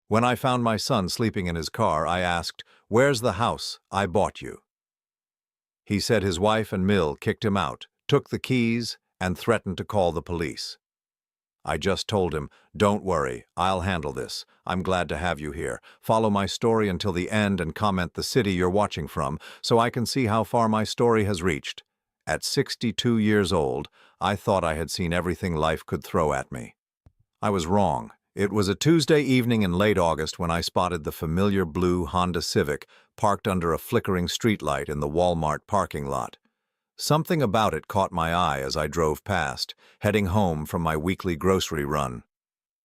When I found my son sleeping in his car, I asked, "Where's the house I bought you?" He said his wife and Mill kicked him out, took the keys, and threatened to call the police. I just told him, "Don't worry, I'll handle this. I'm glad to have you here. Follow my story until the end and comment the city you're watching from so I can see how far my story has reached." At 62 years old, I thought I had seen everything life could throw at me. I was wrong. It was a Tuesday evening in late August when I spotted the familiar blue Honda Civic parked under a flickering streetlight in the Walmart parking lot. Something about it caught my eye as I drove past, heading home from my weekly grocery run.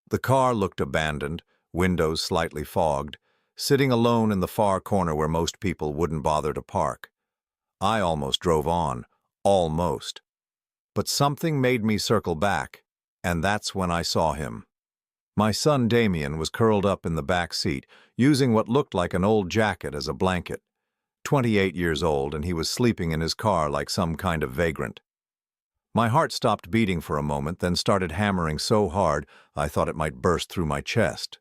The car looked abandoned, windows slightly fogged, sitting alone in the far corner where most people wouldn't bother to park. I almost drove on, almost. But something made me circle back, and that's when I saw him. My son Damien was curled up in the back seat, using what looked like an old jacket as a blanket. 28 years old, and he was sleeping in his car like some kind of vagrant. My heart stopped beating for a moment, then started hammering so hard I thought it might burst through my chest.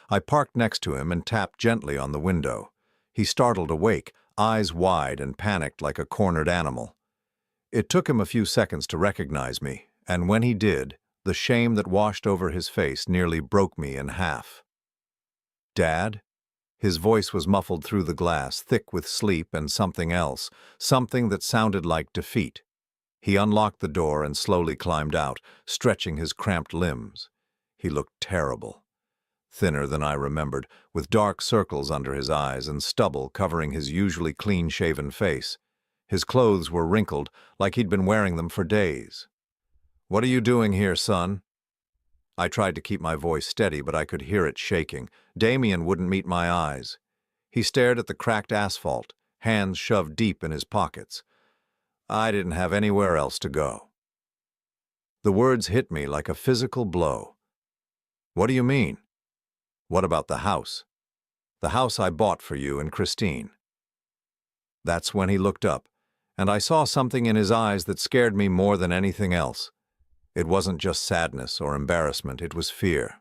I parked next to him and tapped gently on the window. He startled awake, eyes wide and panicked like a cornered animal. It took him a few seconds to recognize me, and when he did, the shame that washed over his face nearly broke me in half. "Dad?" His voice was muffled through the glass, thick with sleep and something else, something that sounded like defeat. He unlocked the door and slowly climbed out, stretching his cramped limbs. He looked terrible. Thinner than I remembered, with dark circles under his eyes and stubble covering his usually clean-shaven face. His clothes were wrinkled, like he'd been wearing them for days. "What are you doing here, son?" I tried to keep my voice steady, but I could hear it shaking. Damien wouldn't meet my eyes. He stared at the cracked asphalt, hands shoved deep in his pockets. I didn't have anywhere else to go. The words hit me like a physical blow. "What do you mean?" "What about the house? The house I bought for you and Christine." That's when he looked up, and I saw something in his eyes that scared me more than anything else. It wasn't just sadness or embarrassment, it was fear.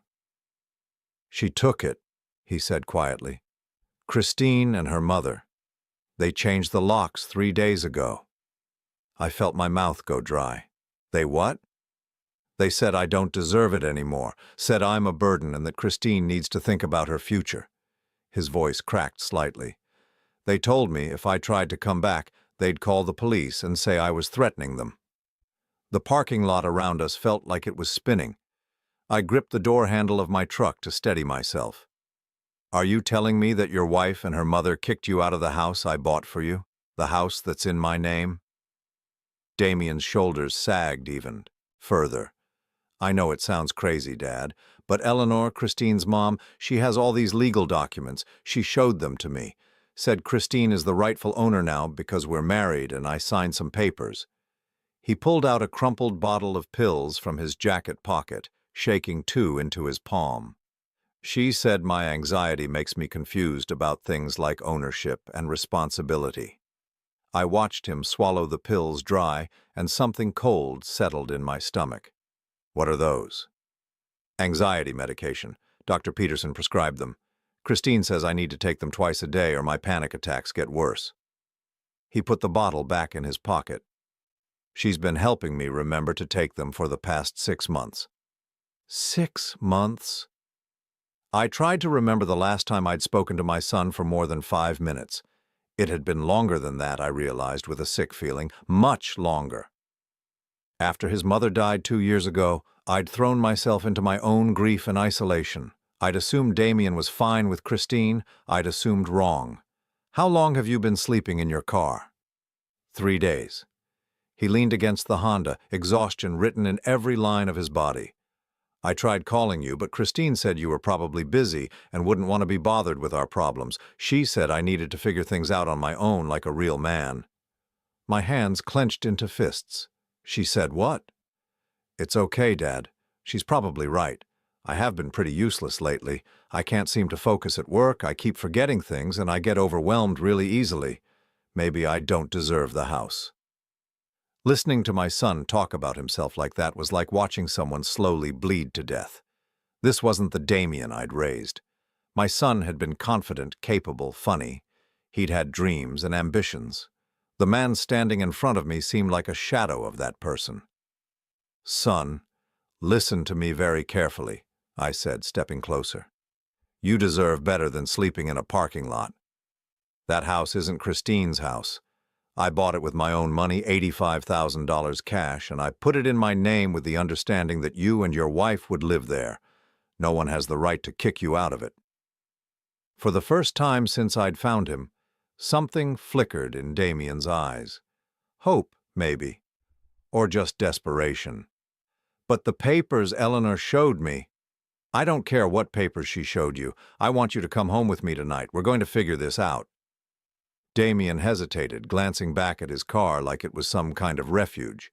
"She took it," he said quietly. "Christine and her mother. They changed the locks 3 days ago." I felt my mouth go dry. "They what?" "They said I don't deserve it anymore, said I'm a burden and that Christine needs to think about her future." His voice cracked slightly. "They told me if I tried to come back, they'd call the police and say I was threatening them." The parking lot around us felt like it was spinning. I gripped the door handle of my truck to steady myself. "Are you telling me that your wife and her mother kicked you out of the house I bought for you? The house that's in my name?" Damien's shoulders sagged even further. "I know it sounds crazy, Dad, but Eleanor, Christine's mom, she has all these legal documents. She showed them to me. Said Christine is the rightful owner now because we're married and I signed some papers." He pulled out a crumpled bottle of pills from his jacket pocket, shaking 2 into his palm. "She said my anxiety makes me confused about things like ownership and responsibility." I watched him swallow the pills dry, and something cold settled in my stomach. "What are those?" "Anxiety medication. Dr. Peterson prescribed them. Christine says I need to take them twice a day or my panic attacks get worse." He put the bottle back in his pocket. "She's been helping me remember to take them for the past 6 months." 6 months? I tried to remember the last time I'd spoken to my son for more than 5 minutes. It had been longer than that, I realized with a sick feeling, much longer. After his mother died 2 years ago, I'd thrown myself into my own grief and isolation. I'd assumed Damien was fine with Christine. I'd assumed wrong. "How long have you been sleeping in your car?" 3 days. He leaned against the Honda, exhaustion written in every line of his body. "I tried calling you, but Christine said you were probably busy and wouldn't want to be bothered with our problems. She said I needed to figure things out on my own like a real man." My hands clenched into fists. "She said what?" "It's okay, Dad. She's probably right. I have been pretty useless lately. I can't seem to focus at work, I keep forgetting things, and I get overwhelmed really easily. Maybe I don't deserve the house." Listening to my son talk about himself like that was like watching someone slowly bleed to death. This wasn't the Damien I'd raised. My son had been confident, capable, funny. He'd had dreams and ambitions. The man standing in front of me seemed like a shadow of that person. "Son, listen to me very carefully," I said, stepping closer. "You deserve better than sleeping in a parking lot. That house isn't Christine's house. I bought it with my own money, $85,000 cash, and I put it in my name with the understanding that you and your wife would live there. No one has the right to kick you out of it." For the first time since I'd found him, something flickered in Damien's eyes. Hope, maybe, or just desperation. "But the papers Eleanor showed me—" "I don't care what papers she showed you. I want you to come home with me tonight. We're going to figure this out." Damien hesitated, glancing back at his car like it was some kind of refuge.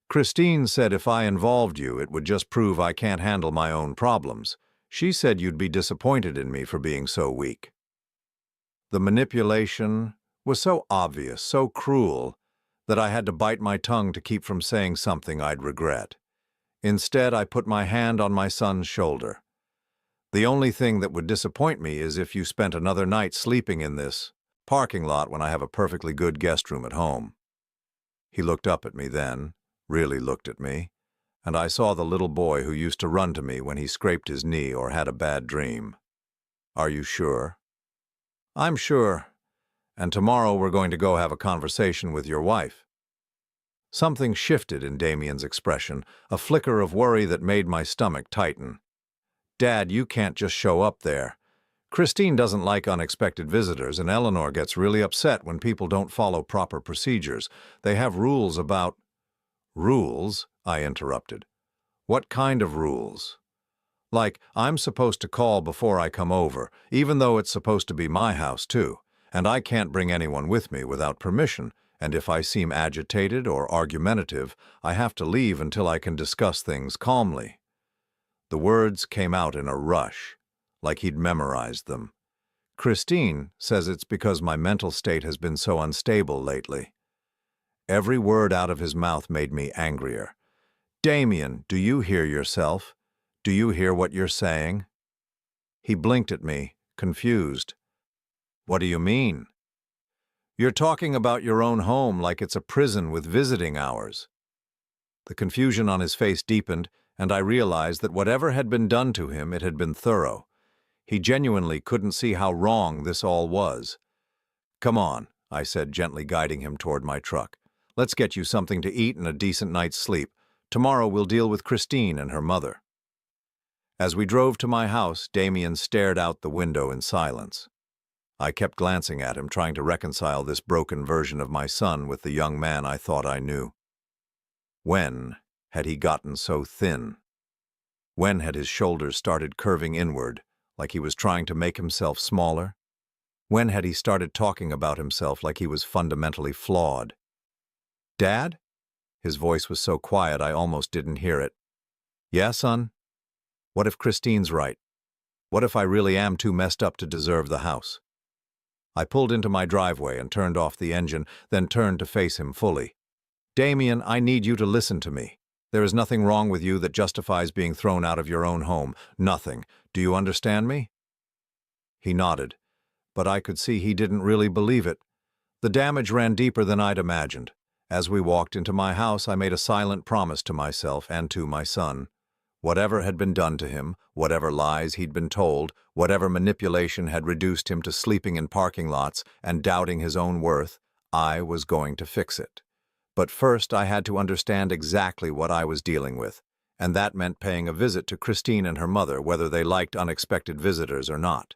"Christine said if I involved you, it would just prove I can't handle my own problems. She said you'd be disappointed in me for being so weak." The manipulation was so obvious, so cruel, that I had to bite my tongue to keep from saying something I'd regret. Instead, I put my hand on my son's shoulder. "The only thing that would disappoint me is if you spent another night sleeping in this parking lot when I have a perfectly good guest room at home." He looked up at me then, really looked at me, and I saw the little boy who used to run to me when he scraped his knee or had a bad dream. "Are you sure?" "I'm sure. And tomorrow we're going to go have a conversation with your wife." Something shifted in Damien's expression, a flicker of worry that made my stomach tighten. "Dad, you can't just show up there. Christine doesn't like unexpected visitors, and Eleanor gets really upset when people don't follow proper procedures. They have rules about—" "Rules?" I interrupted. "What kind of rules?" "Like, I'm supposed to call before I come over, even though it's supposed to be my house too, and I can't bring anyone with me without permission, and if I seem agitated or argumentative, I have to leave until I can discuss things calmly." The words came out in a rush, like he'd memorized them. "Christine says it's because my mental state has been so unstable lately." Every word out of his mouth made me angrier. "Damien, do you hear yourself? Do you hear what you're saying?" He blinked at me, confused. "What do you mean?" "You're talking about your own home like it's a prison with visiting hours." The confusion on his face deepened, and I realized that whatever had been done to him, it had been thorough. He genuinely couldn't see how wrong this all was. "Come on," I said, gently guiding him toward my truck. "Let's get you something to eat and a decent night's sleep. Tomorrow we'll deal with Christine and her mother." As we drove to my house, Damien stared out the window in silence. I kept glancing at him, trying to reconcile this broken version of my son with the young man I thought I knew. When had he gotten so thin? When had his shoulders started curving inward, like he was trying to make himself smaller? When had he started talking about himself like he was fundamentally flawed? "Dad?" His voice was so quiet I almost didn't hear it. "Yeah, son? What if Christine's right? What if I really am too messed up to deserve the house?" I pulled into my driveway and turned off the engine, then turned to face him fully. "Damien, I need you to listen to me. There is nothing wrong with you that justifies being thrown out of your own home. Nothing. Do you understand me?" He nodded, but I could see he didn't really believe it. The damage ran deeper than I'd imagined. As we walked into my house, I made a silent promise to myself and to my son. Whatever had been done to him, whatever lies he'd been told, whatever manipulation had reduced him to sleeping in parking lots and doubting his own worth, I was going to fix it. But first I had to understand exactly what I was dealing with, and that meant paying a visit to Christine and her mother, whether they liked unexpected visitors or not.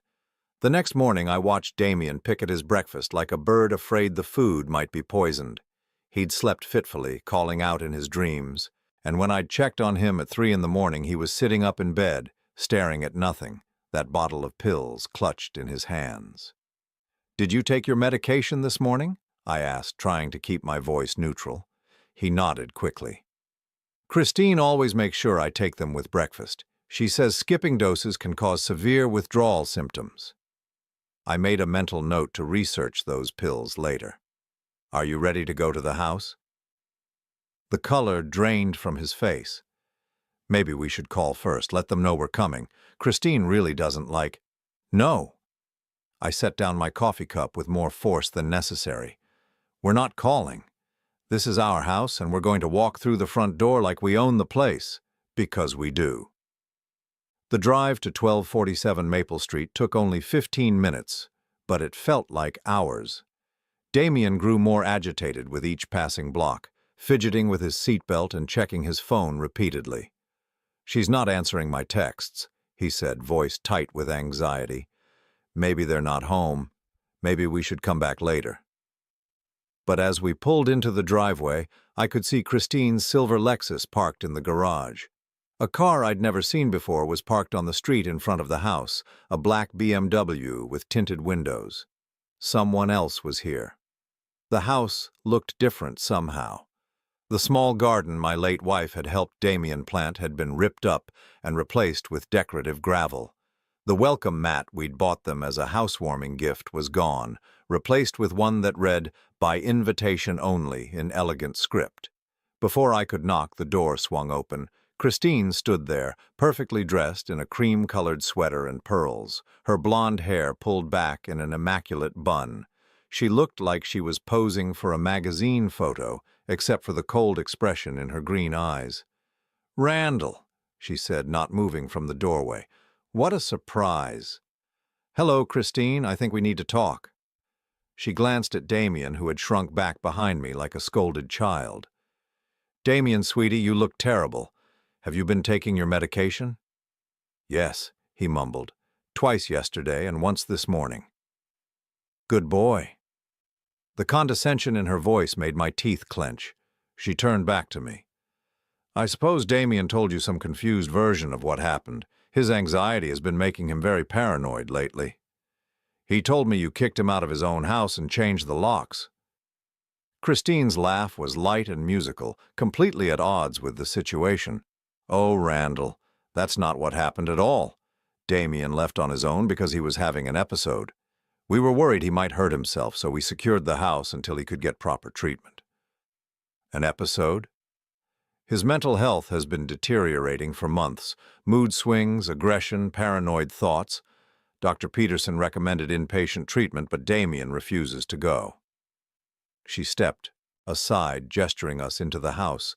The next morning I watched Damien pick at his breakfast like a bird afraid the food might be poisoned. He'd slept fitfully, calling out in his dreams, and when I'd checked on him at 3 in the morning, he was sitting up in bed, staring at nothing, that bottle of pills clutched in his hands. "Did you take your medication this morning?" I asked, trying to keep my voice neutral. He nodded quickly. "Christine always makes sure I take them with breakfast. She says skipping doses can cause severe withdrawal symptoms." I made a mental note to research those pills later. "Are you ready to go to the house?" The color drained from his face. "Maybe we should call first, let them know we're coming. Christine really doesn't like—" No. I set down my coffee cup with more force than necessary. We're not calling. This is our house, and we're going to walk through the front door like we own the place, because we do. The drive to 1247 Maple Street took only 15 minutes, but it felt like hours. Damien grew more agitated with each passing block, fidgeting with his seatbelt and checking his phone repeatedly. "She's not answering my texts," he said, voice tight with anxiety. "Maybe they're not home. Maybe we should come back later." But as we pulled into the driveway, I could see Christine's silver Lexus parked in the garage. A car I'd never seen before was parked on the street in front of the house, a black BMW with tinted windows. Someone else was here. The house looked different somehow. The small garden my late wife had helped Damien plant had been ripped up and replaced with decorative gravel. The welcome mat we'd bought them as a housewarming gift was gone, replaced with one that read, "By invitation only," in elegant script. Before I could knock, the door swung open. Christine stood there, perfectly dressed in a cream-colored sweater and pearls, her blonde hair pulled back in an immaculate bun. She looked like she was posing for a magazine photo, except for the cold expression in her green eyes. "Randall," she said, not moving from the doorway. "What a surprise." "Hello, Christine, I think we need to talk." She glanced at Damien, who had shrunk back behind me like a scolded child. "Damien, sweetie, you look terrible. Have you been taking your medication?" "Yes," he mumbled. "Twice yesterday and once this morning." "Good boy." The condescension in her voice made my teeth clench. She turned back to me. "I suppose Damien told you some confused version of what happened. His anxiety has been making him very paranoid lately. He told me you kicked him out of his own house and changed the locks." Christine's laugh was light and musical, completely at odds with the situation. "Oh, Randall, that's not what happened at all. Damien left on his own because he was having an episode. We were worried he might hurt himself, so we secured the house until he could get proper treatment." "An episode?" "His mental health has been deteriorating for months. Mood swings, aggression, paranoid thoughts. Dr. Peterson recommended inpatient treatment, but Damien refuses to go." She stepped aside, gesturing us into the house.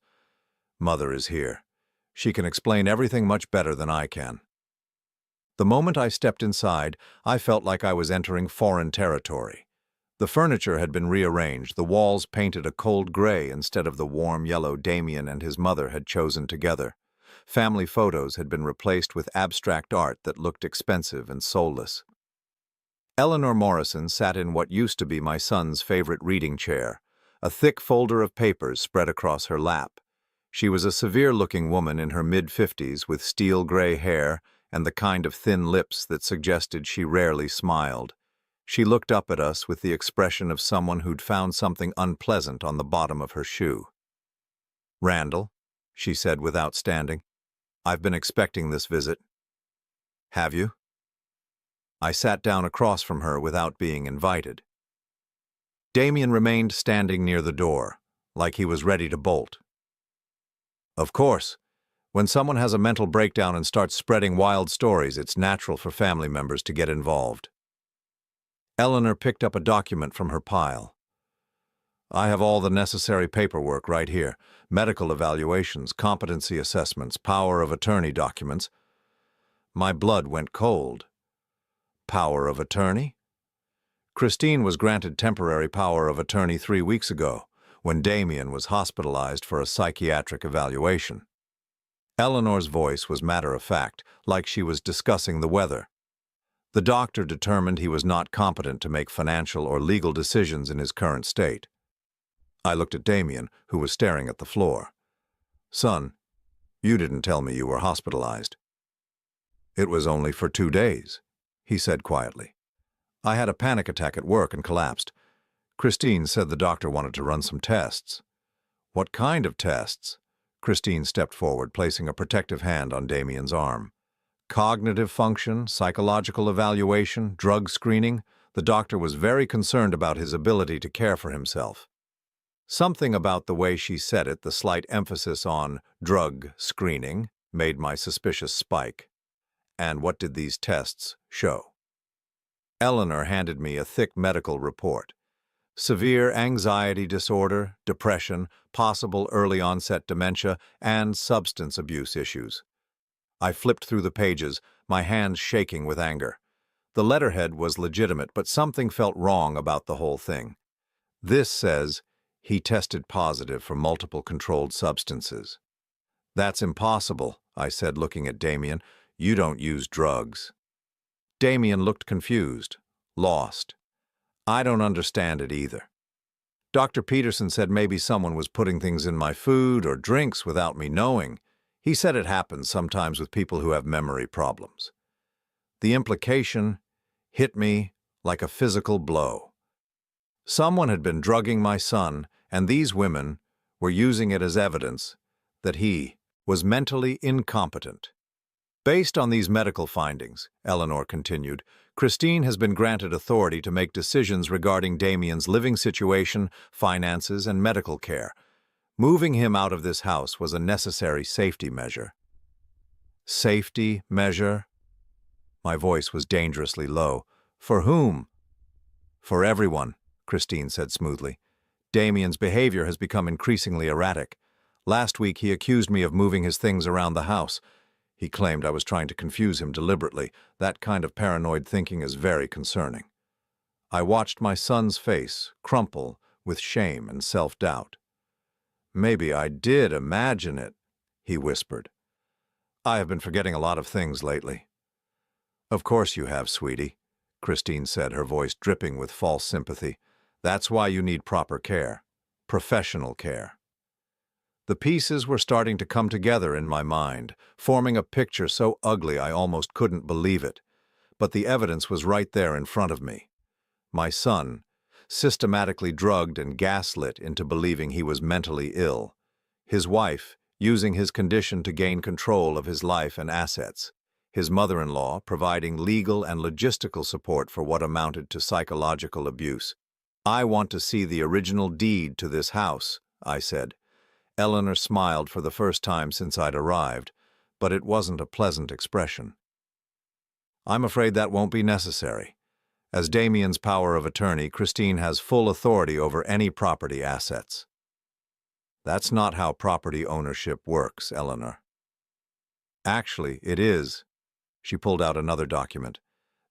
"Mother is here. She can explain everything much better than I can." The moment I stepped inside, I felt like I was entering foreign territory. The furniture had been rearranged, the walls painted a cold gray instead of the warm yellow Damien and his mother had chosen together. Family photos had been replaced with abstract art that looked expensive and soulless. Eleanor Morrison sat in what used to be my son's favorite reading chair, a thick folder of papers spread across her lap. She was a severe-looking woman in her mid-50s with steel gray hair and the kind of thin lips that suggested she rarely smiled. She looked up at us with the expression of someone who'd found something unpleasant on the bottom of her shoe. "Randall," she said without standing, "I've been expecting this visit." "Have you?" I sat down across from her without being invited. Damien remained standing near the door, like he was ready to bolt. "Of course. When someone has a mental breakdown and starts spreading wild stories, it's natural for family members to get involved." Eleanor picked up a document from her pile. "I have all the necessary paperwork right here. Medical evaluations, competency assessments, power of attorney documents." My blood went cold. Power of attorney? Christine was granted temporary power of attorney 3 weeks ago, when Damien was hospitalized for a psychiatric evaluation. Eleanor's voice was matter-of-fact, like she was discussing the weather. The doctor determined he was not competent to make financial or legal decisions in his current state. I looked at Damien, who was staring at the floor. "Son, you didn't tell me you were hospitalized." "It was only for 2 days," he said quietly. "I had a panic attack at work and collapsed. Christine said the doctor wanted to run some tests." "What kind of tests?" Christine stepped forward, placing a protective hand on Damien's arm. "Cognitive function, psychological evaluation, drug screening." The doctor was very concerned about his ability to care for himself. Something about the way she said it, the slight emphasis on drug screening, made my suspicious spike. And what did these tests show? Eleanor handed me a thick medical report. Severe anxiety disorder, depression, possible early-onset dementia, and substance abuse issues. I flipped through the pages, my hands shaking with anger. The letterhead was legitimate, but something felt wrong about the whole thing. This says, he tested positive for multiple controlled substances. That's impossible, I said, looking at Damien. You don't use drugs. Damien looked confused, lost. I don't understand it either. Dr. Peterson said maybe someone was putting things in my food or drinks without me knowing. He said it happens sometimes with people who have memory problems. The implication hit me like a physical blow. Someone had been drugging my son, and these women were using it as evidence that he was mentally incompetent. Based on these medical findings, Eleanor continued, Christine has been granted authority to make decisions regarding Damien's living situation, finances, and medical care. Moving him out of this house was a necessary safety measure. Safety measure? My voice was dangerously low. For whom? For everyone, Christine said smoothly. Damien's behavior has become increasingly erratic. Last week he accused me of moving his things around the house. He claimed I was trying to confuse him deliberately. That kind of paranoid thinking is very concerning. I watched my son's face crumple with shame and self-doubt. Maybe I did imagine it, he whispered. I have been forgetting a lot of things lately. Of course you have, sweetie, Christine said, her voice dripping with false sympathy. That's why you need proper care, professional care. The pieces were starting to come together in my mind, forming a picture so ugly I almost couldn't believe it. But the evidence was right there in front of me. My son, systematically drugged and gaslit into believing he was mentally ill. His wife, using his condition to gain control of his life and assets. His mother-in-law, providing legal and logistical support for what amounted to psychological abuse. I want to see the original deed to this house, I said. Eleanor smiled for the first time since I'd arrived, but it wasn't a pleasant expression. I'm afraid that won't be necessary. As Damien's power of attorney, Christine has full authority over any property assets. That's not how property ownership works, Eleanor. Actually, it is. She pulled out another document.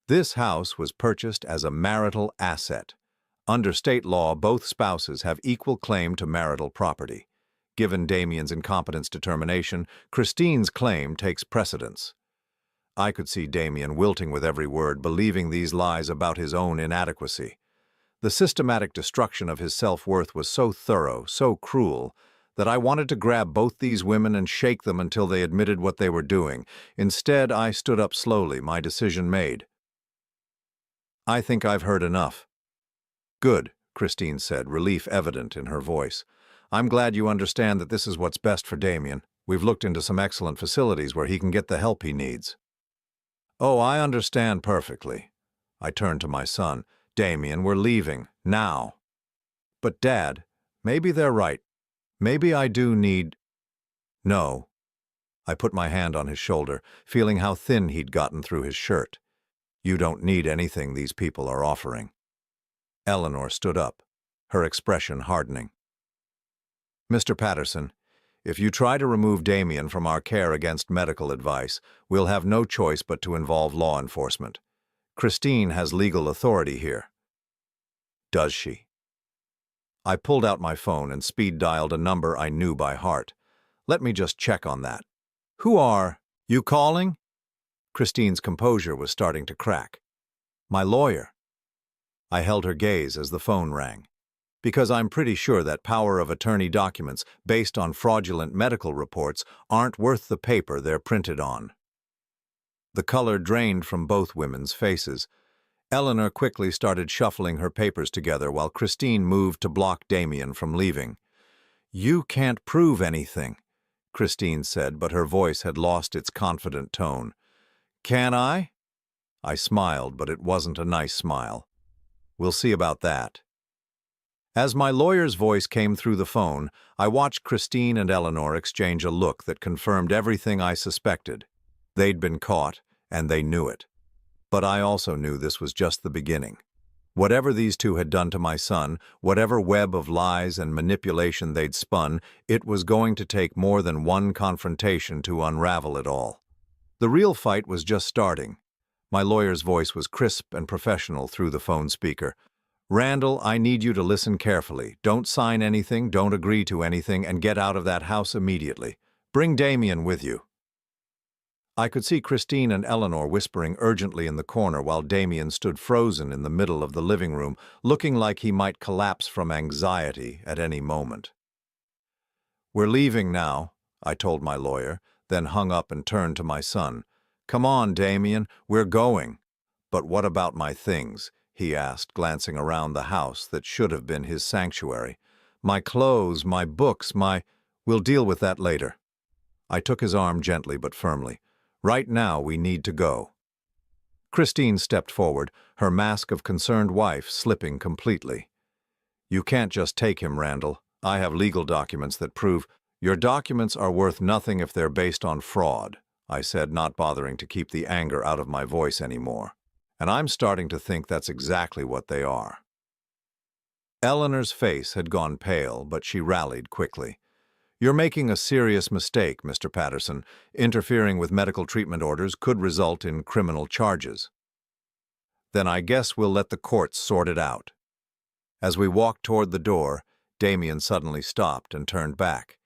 This house was purchased as a marital asset. Under state law, both spouses have equal claim to marital property. Given Damien's incompetence determination, Christine's claim takes precedence. I could see Damien wilting with every word, believing these lies about his own inadequacy. The systematic destruction of his self-worth was so thorough, so cruel, that I wanted to grab both these women and shake them until they admitted what they were doing. Instead, I stood up slowly, my decision made. I think I've heard enough. Good, Christine said, relief evident in her voice. I'm glad you understand that this is what's best for Damien. We've looked into some excellent facilities where he can get the help he needs. Oh, I understand perfectly. I turned to my son. Damien, we're leaving, now. But Dad, maybe they're right. Maybe I do need... No. I put my hand on his shoulder, feeling how thin he'd gotten through his shirt. You don't need anything these people are offering. Eleanor stood up, her expression hardening. Mr. Patterson, if you try to remove Damien from our care against medical advice, we'll have no choice but to involve law enforcement. Christine has legal authority here. Does she? I pulled out my phone and speed-dialed a number I knew by heart. Let me just check on that. Who are you calling? Christine's composure was starting to crack. My lawyer. I held her gaze as the phone rang. Because I'm pretty sure that power of attorney documents based on fraudulent medical reports aren't worth the paper they're printed on. The color drained from both women's faces. Eleanor quickly started shuffling her papers together while Christine moved to block Damien from leaving. You can't prove anything, Christine said, but her voice had lost its confident tone. Can I? I smiled, but it wasn't a nice smile. We'll see about that. As my lawyer's voice came through the phone, I watched Christine and Eleanor exchange a look that confirmed everything I suspected. They'd been caught, and they knew it. But I also knew this was just the beginning. Whatever these two had done to my son, whatever web of lies and manipulation they'd spun, it was going to take more than one confrontation to unravel it all. The real fight was just starting. My lawyer's voice was crisp and professional through the phone speaker. "Randall, I need you to listen carefully. Don't sign anything, don't agree to anything, and get out of that house immediately. Bring Damien with you." I could see Christine and Eleanor whispering urgently in the corner while Damien stood frozen in the middle of the living room, looking like he might collapse from anxiety at any moment. "We're leaving now," I told my lawyer, then hung up and turned to my son. "Come on, Damien, we're going." "But what about my things?" he asked, glancing around the house that should have been his sanctuary. "My clothes, my books, We'll deal with that later." I took his arm gently but firmly. "Right now, we need to go." Christine stepped forward, her mask of concerned wife slipping completely. "You can't just take him, Randall. I have legal documents that prove—" "Your documents are worth nothing if they're based on fraud," I said, not bothering to keep the anger out of my voice anymore. "And I'm starting to think that's exactly what they are." Eleanor's face had gone pale, but she rallied quickly. "You're making a serious mistake, Mr. Patterson. Interfering with medical treatment orders could result in criminal charges." "Then I guess we'll let the courts sort it out." As we walked toward the door, Damien suddenly stopped and turned back.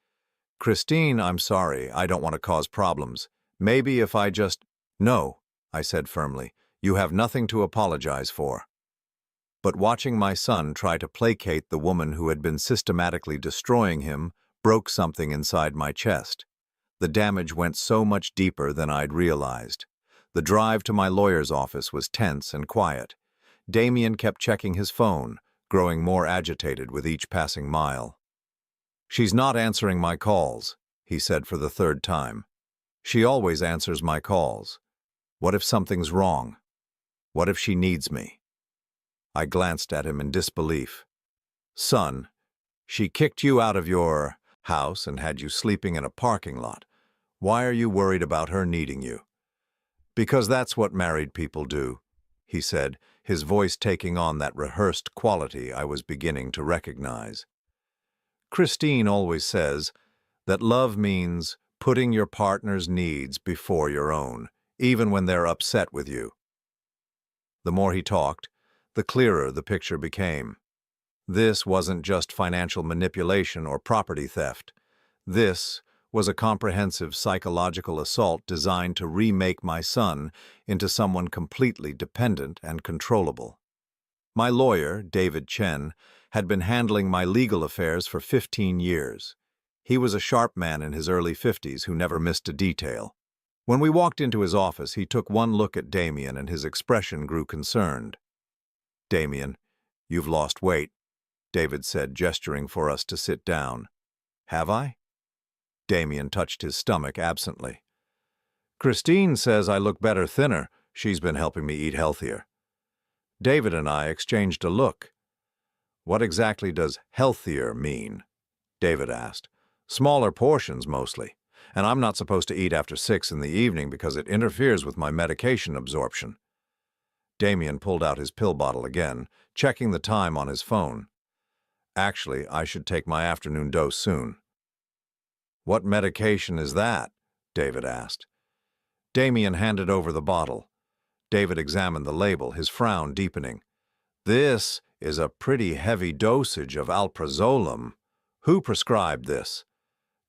"Christine, I'm sorry. I don't want to cause problems. Maybe if I just—" "No," I said firmly. "You have nothing to apologize for." But watching my son try to placate the woman who had been systematically destroying him broke something inside my chest. The damage went so much deeper than I'd realized. The drive to my lawyer's office was tense and quiet. Damien kept checking his phone, growing more agitated with each passing mile. "She's not answering my calls," he said for the third time. "She always answers my calls. What if something's wrong? What if she needs me?" I glanced at him in disbelief. "Son, she kicked you out of your house and had you sleeping in a parking lot. Why are you worried about her needing you?" "Because that's what married people do," he said, his voice taking on that rehearsed quality I was beginning to recognize. "Christine always says that love means putting your partner's needs before your own, even when they're upset with you." The more he talked, the clearer the picture became. This wasn't just financial manipulation or property theft. This was a comprehensive psychological assault designed to remake my son into someone completely dependent and controllable. My lawyer, David Chen, had been handling my legal affairs for 15 years. He was a sharp man in his early 50s who never missed a detail. When we walked into his office, he took one look at Damien and his expression grew concerned. "Damien, you've lost weight," David said, gesturing for us to sit down. "Have I?" Damien touched his stomach absently. "Christine says I look better thinner. She's been helping me eat healthier." David and I exchanged a look. "What exactly does healthier mean?" David asked. "Smaller portions, mostly. And I'm not supposed to eat after 6 in the evening because it interferes with my medication absorption." Damien pulled out his pill bottle again, checking the time on his phone. "Actually, I should take my afternoon dose soon." "What medication is that?" David asked. Damien handed over the bottle. David examined the label, his frown deepening. "This is a pretty heavy dosage of alprazolam. Who prescribed this?"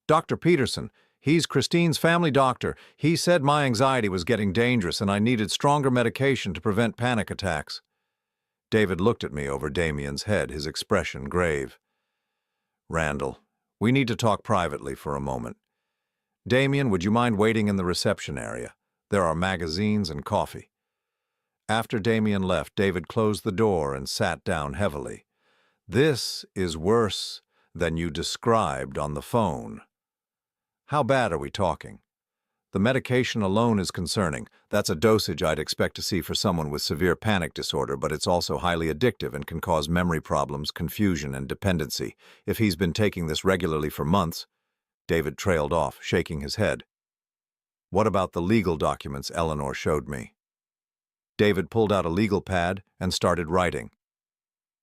"Dr. Peterson. He's Christine's family doctor. He said my anxiety was getting dangerous and I needed stronger medication to prevent panic attacks." David looked at me over Damien's head, his expression grave. "Randall, we need to talk privately for a moment. Damien, would you mind waiting in the reception area? There are magazines and coffee." After Damien left, David closed the door and sat down heavily. "This is worse than you described on the phone." "How bad are we talking?" "The medication alone is concerning. That's a dosage I'd expect to see for someone with severe panic disorder, but it's also highly addictive and can cause memory problems, confusion, and dependency. If he's been taking this regularly for months—" David trailed off, shaking his head. "What about the legal documents Eleanor showed me?" David pulled out a legal pad and started writing.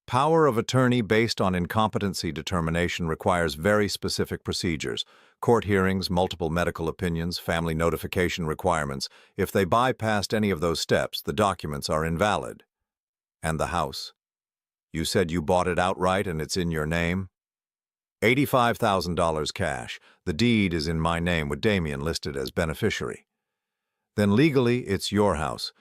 Power of attorney based on incompetency determination requires very specific procedures. Court hearings, multiple medical opinions, family notification requirements. If they bypassed any of those steps, the documents are invalid. And the house? You said you bought it outright and it's in your name? $85,000 cash. The deed is in my name with Damien listed as beneficiary. Then legally, it's your house.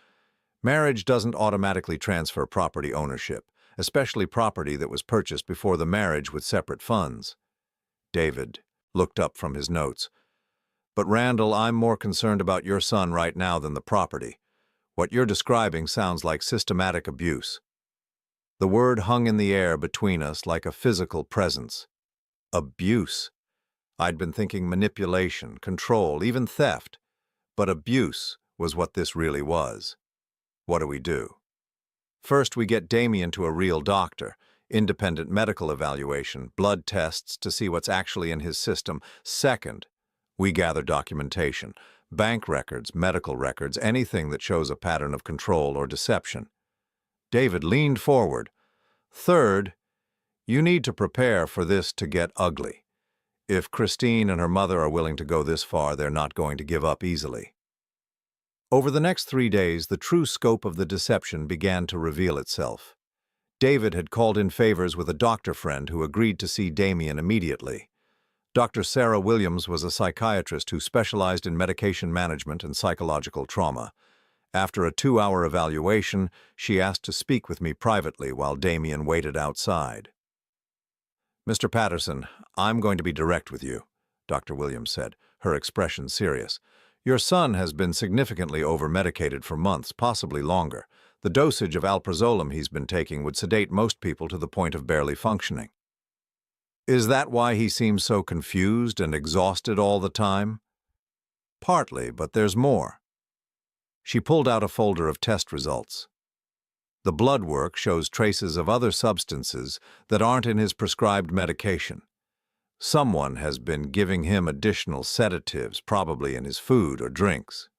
Marriage doesn't automatically transfer property ownership, especially property that was purchased before the marriage with separate funds. David looked up from his notes. But Randall, I'm more concerned about your son right now than the property. What you're describing sounds like systematic abuse. The word hung in the air between us like a physical presence. Abuse. I'd been thinking manipulation, control, even theft. But abuse was what this really was. What do we do? First, we get Damien to a real doctor, independent medical evaluation, blood tests to see what's actually in his system. Second, we gather documentation, bank records, medical records, anything that shows a pattern of control or deception. David leaned forward. Third, you need to prepare for this to get ugly. If Christine and her mother are willing to go this far, they're not going to give up easily. Over the next 3 days, the true scope of the deception began to reveal itself. David had called in favors with a doctor friend who agreed to see Damien immediately. Dr. Sarah Williams was a psychiatrist who specialized in medication management and psychological trauma. After a 2-hour evaluation, she asked to speak with me privately while Damien waited outside. "Mr. Patterson, I'm going to be direct with you," Dr. Williams said, her expression serious. "Your son has been significantly over-medicated for months, possibly longer. The dosage of alprazolam he's been taking would sedate most people to the point of barely functioning." "Is that why he seems so confused and exhausted all the time?" "Partly, but there's more." She pulled out a folder of test results. The blood work shows traces of other substances that aren't in his prescribed medication. Someone has been giving him additional sedatives, probably in his food or drinks.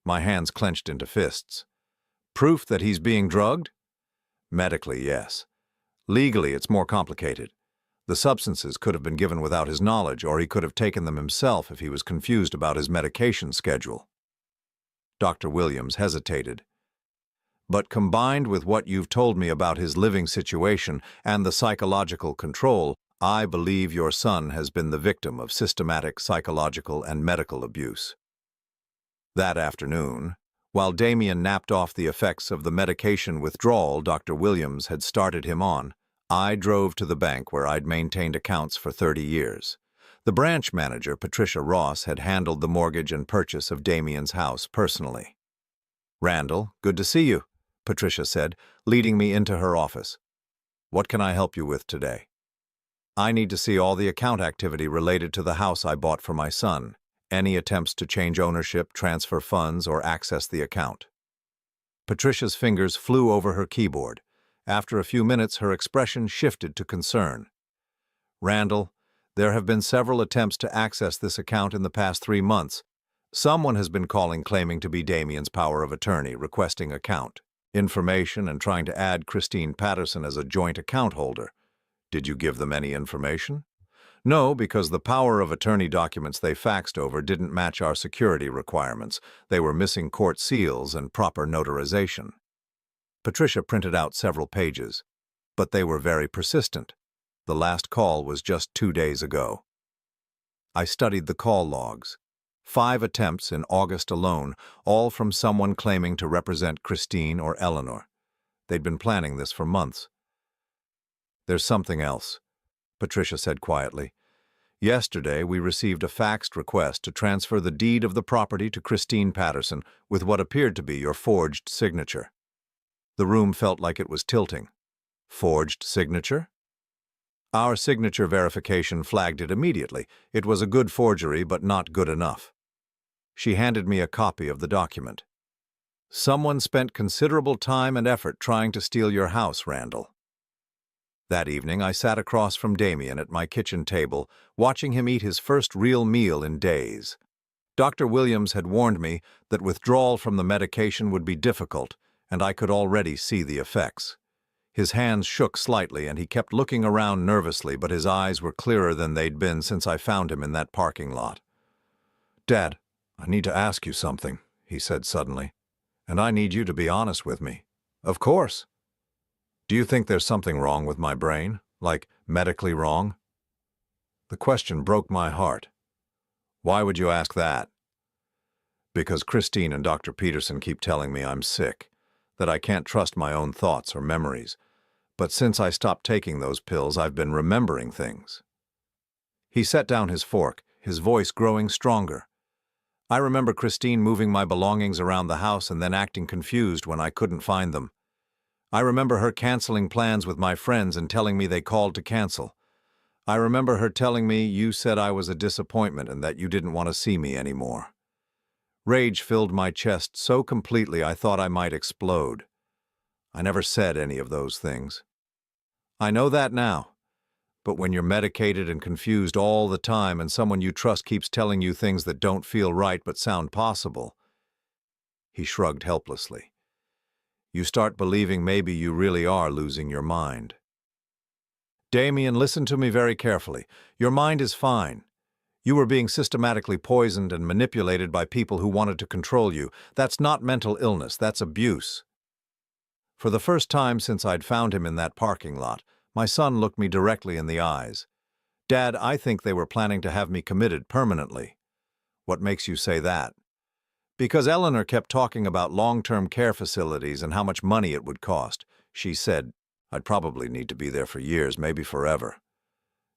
My hands clenched into fists. Proof that he's being drugged? Medically, yes. Legally, it's more complicated. The substances could have been given without his knowledge, or he could have taken them himself if he was confused about his medication schedule. Dr. Williams hesitated. But combined with what you've told me about his living situation and the psychological control, I believe your son has been the victim of systematic psychological and medical abuse. That afternoon, while Damien napped off the effects of the medication withdrawal Dr. Williams had started him on, I drove to the bank where I'd maintained accounts for 30 years. The branch manager, Patricia Ross, had handled the mortgage and purchase of Damien's house personally. "Randall, good to see you," Patricia said, leading me into her office. "What can I help you with today?" "I need to see all the account activity related to the house I bought for my son. Any attempts to change ownership, transfer funds, or access the account." Patricia's fingers flew over her keyboard. After a few minutes, her expression shifted to concern. "Randall, there have been several attempts to access this account in the past 3 months. Someone has been calling claiming to be Damien's power of attorney, requesting account information and trying to add Christine Patterson as a joint account holder. Did you give them any information?" "No, because the power of attorney documents they faxed over didn't match our security requirements. They were missing court seals and proper notarization." Patricia printed out several pages, but they were very persistent. The last call was just 2 days ago. I studied the call logs. 5 attempts in August alone, all from someone claiming to represent Christine or Eleanor. They'd been planning this for months. "There's something else," Patricia said quietly. "Yesterday, we received a faxed request to transfer the deed of the property to Christine Patterson with what appeared to be your forged signature." The room felt like it was tilting. "Forged signature?" "Our signature verification flagged it immediately. It was a good forgery, but not good enough." She handed me a copy of the document. "Someone spent considerable time and effort trying to steal your house, Randall." That evening, I sat across from Damien at my kitchen table, watching him eat his first real meal in days. Dr. Williams had warned me that withdrawal from the medication would be difficult, and I could already see the effects. His hands shook slightly, and he kept looking around nervously, but his eyes were clearer than they'd been since I found him in that parking lot. "Dad, I need to ask you something," he said suddenly, "and I need you to be honest with me." "Of course." "Do you think there's something wrong with my brain? Like, medically wrong?" The question broke my heart. "Why would you ask that?" "Because Christine and Dr. Peterson keep telling me I'm sick, that I can't trust my own thoughts or memories. But since I stopped taking those pills, I've been remembering things." He set down his fork, his voice growing stronger. "I remember Christine moving my belongings around the house and then acting confused when I couldn't find them. I remember her canceling plans with my friends and telling me they called to cancel. I remember her telling me you said I was a disappointment and that you didn't want to see me anymore." Rage filled my chest so completely I thought I might explode. I never said any of those things. I know that now. But when you're medicated and confused all the time and someone you trust keeps telling you things that don't feel right but sound possible, he shrugged helplessly. You start believing maybe you really are losing your mind. "Damien, listen to me very carefully. Your mind is fine. You were being systematically poisoned and manipulated by people who wanted to control you. That's not mental illness, that's abuse." For the first time since I'd found him in that parking lot, my son looked me directly in the eyes. "Dad, I think they were planning to have me committed permanently." "What makes you say that?" "Because Eleanor kept talking about long-term care facilities and how much money it would cost. She said I'd probably need to be there for years, maybe forever."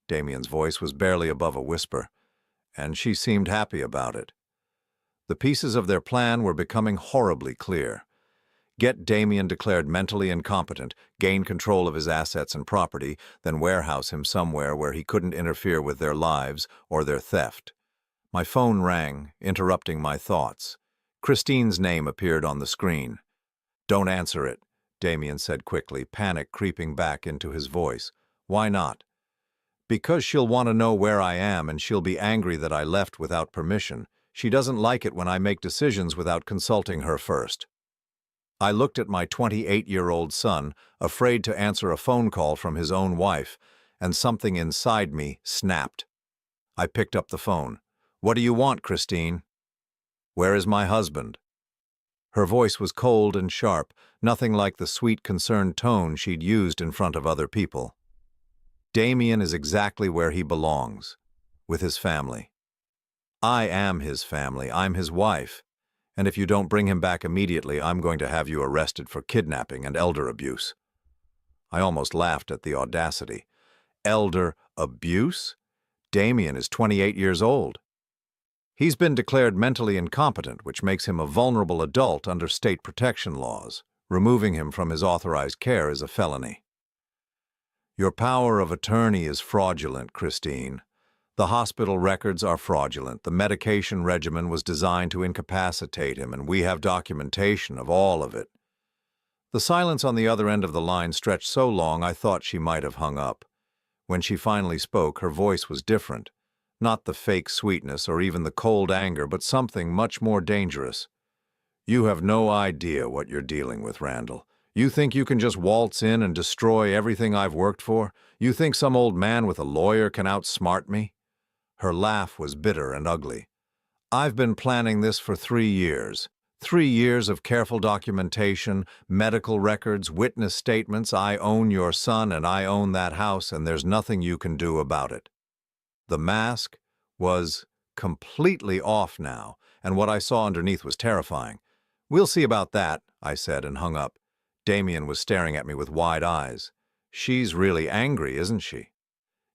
Damien's voice was barely above a whisper, and she seemed happy about it. The pieces of their plan were becoming horribly clear. Get Damien declared mentally incompetent, gain control of his assets and property, then warehouse him somewhere where he couldn't interfere with their lives or their theft. My phone rang, interrupting my thoughts. Christine's name appeared on the screen. "Don't answer it," Damien said quickly, panic creeping back into his voice. "Why not?" "Because she'll want to know where I am and she'll be angry that I left without permission. She doesn't like it when I make decisions without consulting her first." I looked at my 28-year-old son, afraid to answer a phone call from his own wife, and something inside me snapped. I picked up the phone. "What do you want, Christine?" "Where is my husband?" Her voice was cold and sharp, nothing like the sweet, concerned tone she'd used in front of other people. "Damien is exactly where he belongs, with his family. I am his family, I'm his wife. And if you don't bring him back immediately, I'm going to have you arrested for kidnapping and elder abuse." I almost laughed at the audacity. Elder abuse? Damien is 28 years old. He's been declared mentally incompetent, which makes him a vulnerable adult under state protection laws. Removing him from his authorized care is a felony. Your power of attorney is fraudulent, Christine. The hospital records are fraudulent. The medication regimen was designed to incapacitate him, and we have documentation of all of it. The silence on the other end of the line stretched so long I thought she might have hung up. When she finally spoke, her voice was different. Not the fake sweetness or even the cold anger, but something much more dangerous. "You have no idea what you're dealing with, Randall. You think you can just waltz in and destroy everything I've worked for? You think some old man with a lawyer can outsmart me?" Her laugh was bitter and ugly. "I've been planning this for 3 years. 3 years of careful documentation, medical records, witness statements. I own your son and I own that house, and there's nothing you can do about it." The mask was completely off now, and what I saw underneath was terrifying. "We'll see about that," I said and hung up. Damien was staring at me with wide eyes. "She's really angry, isn't she?"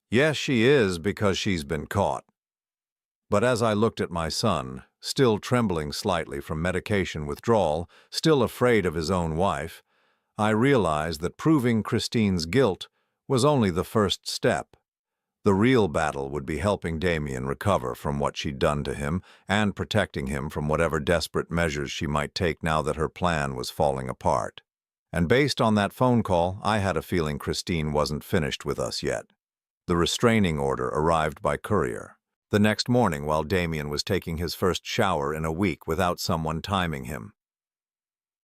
"Yes, she is, because she's been caught." But as I looked at my son, still trembling slightly from medication withdrawal, still afraid of his own wife, I realized that proving Christine's guilt was only the first step. The real battle would be helping Damien recover from what she'd done to him and protecting him from whatever desperate measures she might take now that her plan was falling apart. And based on that phone call, I had a feeling Christine wasn't finished with us yet. The restraining order arrived by courier the next morning while Damien was taking his first shower in a week without someone timing him.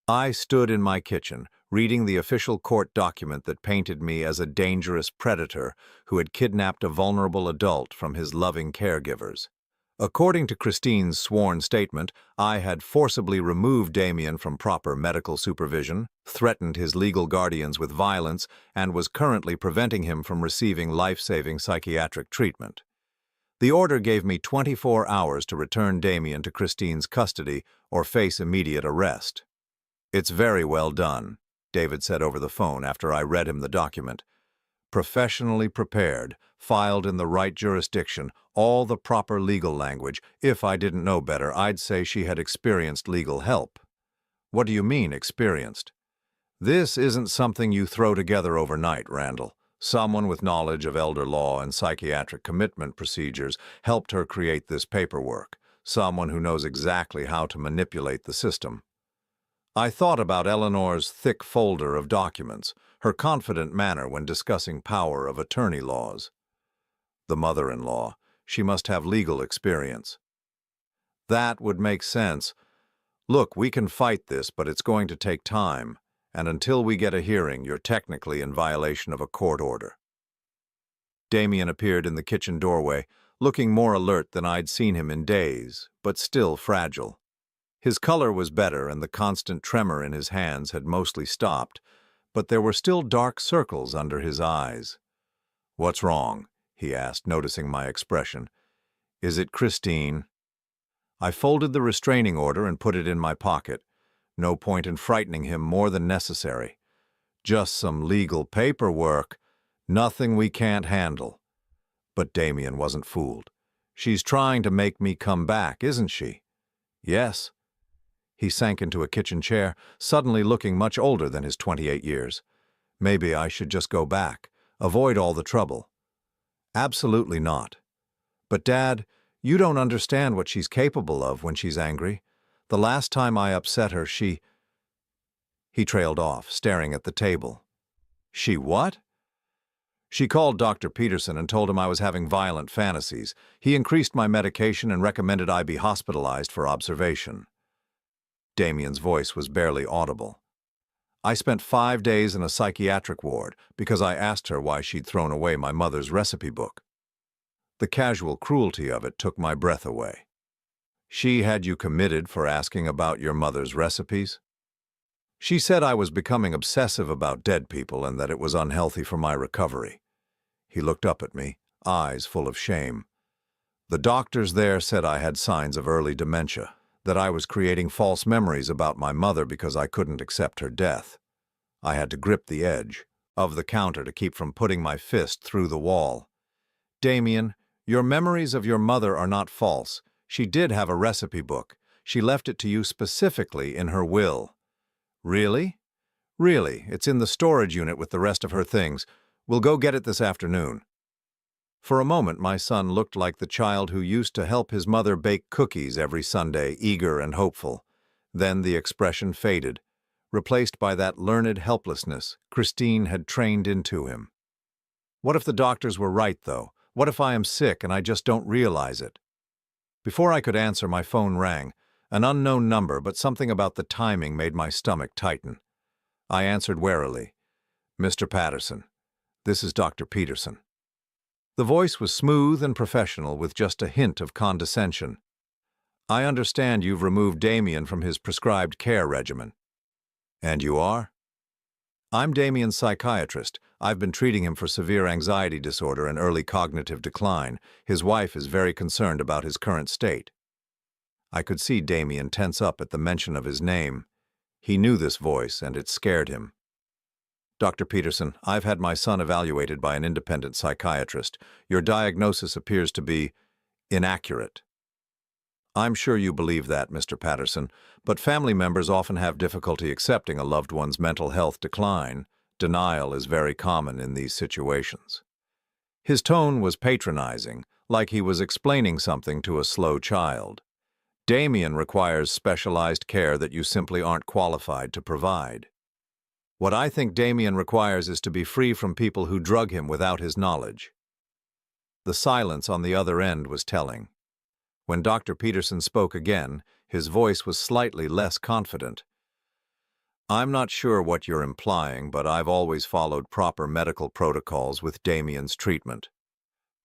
I stood in my kitchen, reading the official court document that painted me as a dangerous predator who had kidnapped a vulnerable adult from his loving caregivers. According to Christine's sworn statement, I had forcibly removed Damien from proper medical supervision, threatened his legal guardians with violence, and was currently preventing him from receiving life-saving psychiatric treatment. The order gave me 24 hours to return Damien to Christine's custody or face immediate arrest. "It's very well done," David said over the phone after I read him the document. "Professionally prepared, filed in the right jurisdiction, all the proper legal language. If I didn't know better, I'd say she had experienced legal help." "What do you mean, experienced?" "This isn't something you throw together overnight, Randall. Someone with knowledge of elder law and psychiatric commitment procedures helped her create this paperwork. Someone who knows exactly how to manipulate the system." I thought about Eleanor's thick folder of documents, her confident manner when discussing power of attorney laws. The mother-in-law, she must have legal experience. That would make sense. "Look, we can fight this, but it's going to take time, and until we get a hearing, you're technically in violation of a court order." Damien appeared in the kitchen doorway, looking more alert than I'd seen him in days, but still fragile. His color was better and the constant tremor in his hands had mostly stopped, but there were still dark circles under his eyes. "What's wrong?" he asked, noticing my expression. "Is it Christine?" I folded the restraining order and put it in my pocket. No point in frightening him more than necessary. "Just some legal paperwork. Nothing we can't handle." But Damien wasn't fooled. "She's trying to make me come back, isn't she?" "Yes." He sank into a kitchen chair, suddenly looking much older than his 28 years. "Maybe I should just go back, avoid all the trouble." "Absolutely not." "But Dad, you don't understand what she's capable of when she's angry. The last time I upset her, she—" He trailed off, staring at the table. "She what?" "She called Dr. Peterson and told him I was having violent fantasies. He increased my medication and recommended I be hospitalized for observation." Damien's voice was barely audible. "I spent 5 days in a psychiatric ward because I asked her why she'd thrown away my mother's recipe book. The casual cruelty of it took my breath away." "She had you committed for asking about your mother's recipes?" "She said I was becoming obsessive about dead people and that it was unhealthy for my recovery." He looked up at me, eyes full of shame. "The doctors there said I had signs of early dementia, that I was creating false memories about my mother because I couldn't accept her death. I had to grip the edge of the counter to keep from putting my fist through the wall. Damien, your memories of your mother are not false. She did have a recipe book. She left it to you specifically in her will." "Really?" "Really. It's in the storage unit with the rest of her things. We'll go get it this afternoon." For a moment, my son looked like the child who used to help his mother bake cookies every Sunday, eager and hopeful. Then the expression faded, replaced by that learned helplessness Christine had trained into him. "What if the doctors were right, though? What if I am sick and I just don't realize it?" Before I could answer, my phone rang. An unknown number, but something about the timing made my stomach tighten. I answered warily. "Mr. Patterson, this is Dr. Peterson." The voice was smooth and professional with just a hint of condescension. "I understand you've removed Damien from his prescribed care regimen." "And you are?" "I'm Damien's psychiatrist. I've been treating him for severe anxiety disorder and early cognitive decline. His wife is very concerned about his current state." I could see Damien tense up at the mention of his name. He knew this voice, and it scared him. "Dr. Peterson, I've had my son evaluated by an independent psychiatrist. Your diagnosis appears to be inaccurate." "I'm sure you believe that, Mr. Patterson, but family members often have difficulty accepting a loved one's mental health decline. Denial is very common in these situations." His tone was patronizing, like he was explaining something to a slow child. "Damien requires specialized care that you simply aren't qualified to provide. What I think Damien requires is to be free from people who drug him without his knowledge." The silence on the other end was telling. When Dr. Peterson spoke again, his voice was slightly less confident. I'm not sure what you're implying, but I've always followed proper medical protocols with Damien's treatment.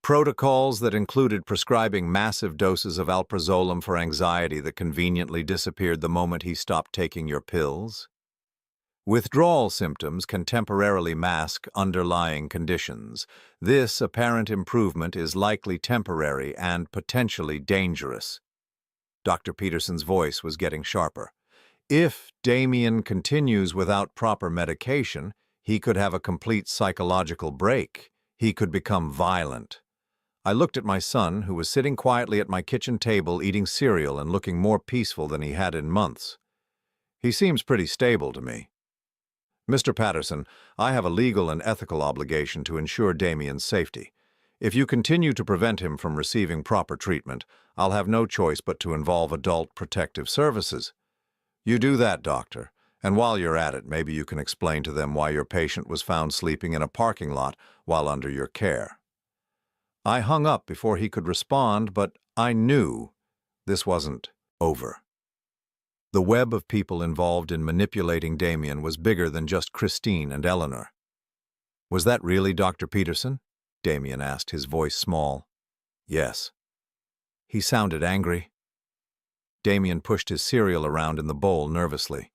Protocols that included prescribing massive doses of alprazolam for anxiety that conveniently disappeared the moment he stopped taking your pills. Withdrawal symptoms can temporarily mask underlying conditions. This apparent improvement is likely temporary and potentially dangerous. Dr. Peterson's voice was getting sharper. If Damien continues without proper medication, he could have a complete psychological break. He could become violent. I looked at my son, who was sitting quietly at my kitchen table eating cereal and looking more peaceful than he had in months. He seems pretty stable to me. Mr. Patterson, I have a legal and ethical obligation to ensure Damien's safety. If you continue to prevent him from receiving proper treatment, I'll have no choice but to involve Adult Protective Services. You do that, doctor, and while you're at it, maybe you can explain to them why your patient was found sleeping in a parking lot while under your care. I hung up before he could respond, but I knew this wasn't over. The web of people involved in manipulating Damien was bigger than just Christine and Eleanor. Was that really Dr. Peterson? Damien asked, his voice small. Yes. He sounded angry. Damien pushed his cereal around in the bowl nervously.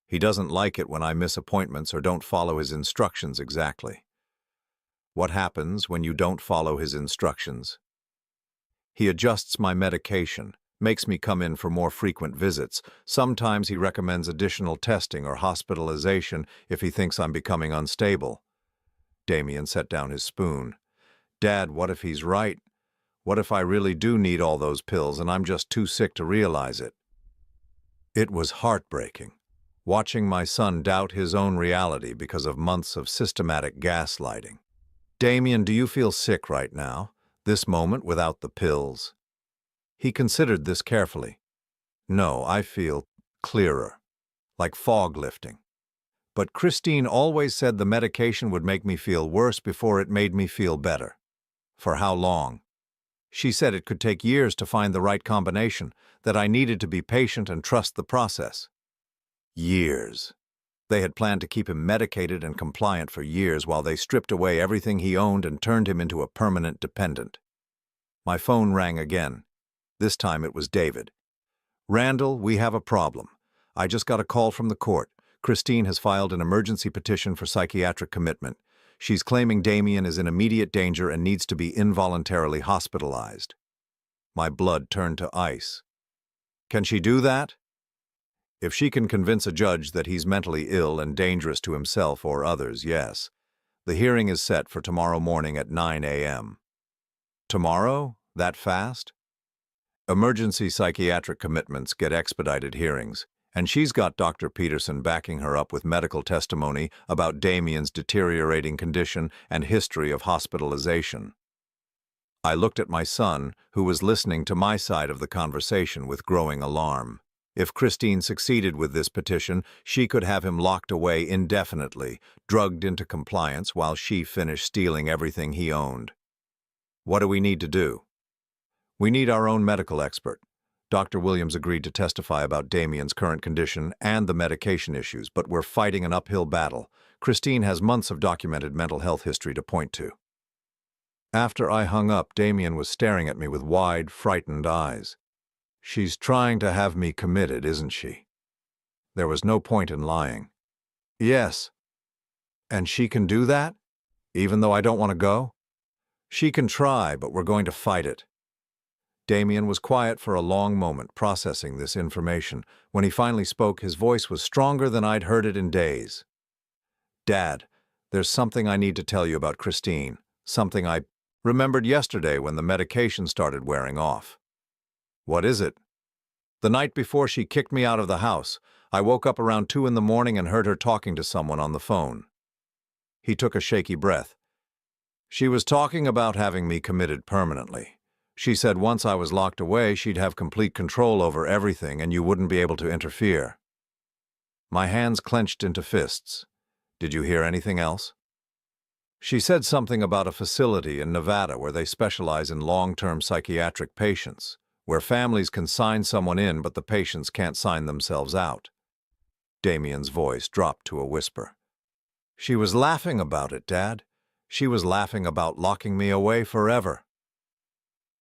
He doesn't like it when I miss appointments or don't follow his instructions exactly. What happens when you don't follow his instructions? He adjusts my medication, makes me come in for more frequent visits. Sometimes he recommends additional testing or hospitalization if he thinks I'm becoming unstable. Damien set down his spoon. Dad, what if he's right? What if I really do need all those pills and I'm just too sick to realize it? It was heartbreaking, watching my son doubt his own reality because of months of systematic gaslighting. Damien, do you feel sick right now, this moment without the pills? He considered this carefully. No, I feel clearer, like fog lifting. But Christine always said the medication would make me feel worse before it made me feel better. For how long? She said it could take years to find the right combination, that I needed to be patient and trust the process. Years. They had planned to keep him medicated and compliant for years while they stripped away everything he owned and turned him into a permanent dependent. My phone rang again. This time it was David. Randall, we have a problem. I just got a call from the court. Christine has filed an emergency petition for psychiatric commitment. She's claiming Damien is in immediate danger and needs to be involuntarily hospitalized. My blood turned to ice. Can she do that? If she can convince a judge that he's mentally ill and dangerous to himself or others, yes. The hearing is set for tomorrow morning at 9 a.m. Tomorrow? That fast? Emergency psychiatric commitments get expedited hearings, and she's got Dr. Peterson backing her up with medical testimony about Damien's deteriorating condition and history of hospitalization. I looked at my son, who was listening to my side of the conversation with growing alarm. If Christine succeeded with this petition, she could have him locked away indefinitely, drugged into compliance while she finished stealing everything he owned. What do we need to do? We need our own medical expert. Dr. Williams agreed to testify about Damien's current condition and the medication issues, but we're fighting an uphill battle. Christine has months of documented mental health history to point to. After I hung up, Damien was staring at me with wide, frightened eyes. She's trying to have me committed, isn't she? There was no point in lying. Yes. And she can do that? Even though I don't want to go? She can try, but we're going to fight it. Damien was quiet for a long moment, processing this information. When he finally spoke, his voice was stronger than I'd heard it in days. Dad, there's something I need to tell you about Christine. Something I remembered yesterday when the medication started wearing off. What is it? The night before she kicked me out of the house, I woke up around 2 in the morning and heard her talking to someone on the phone. He took a shaky breath. She was talking about having me committed permanently. She said once I was locked away, she'd have complete control over everything and you wouldn't be able to interfere. My hands clenched into fists. Did you hear anything else? She said something about a facility in Nevada where they specialize in long-term psychiatric patients, where families can sign someone in but the patients can't sign themselves out. Damien's voice dropped to a whisper. She was laughing about it, Dad. She was laughing about locking me away forever.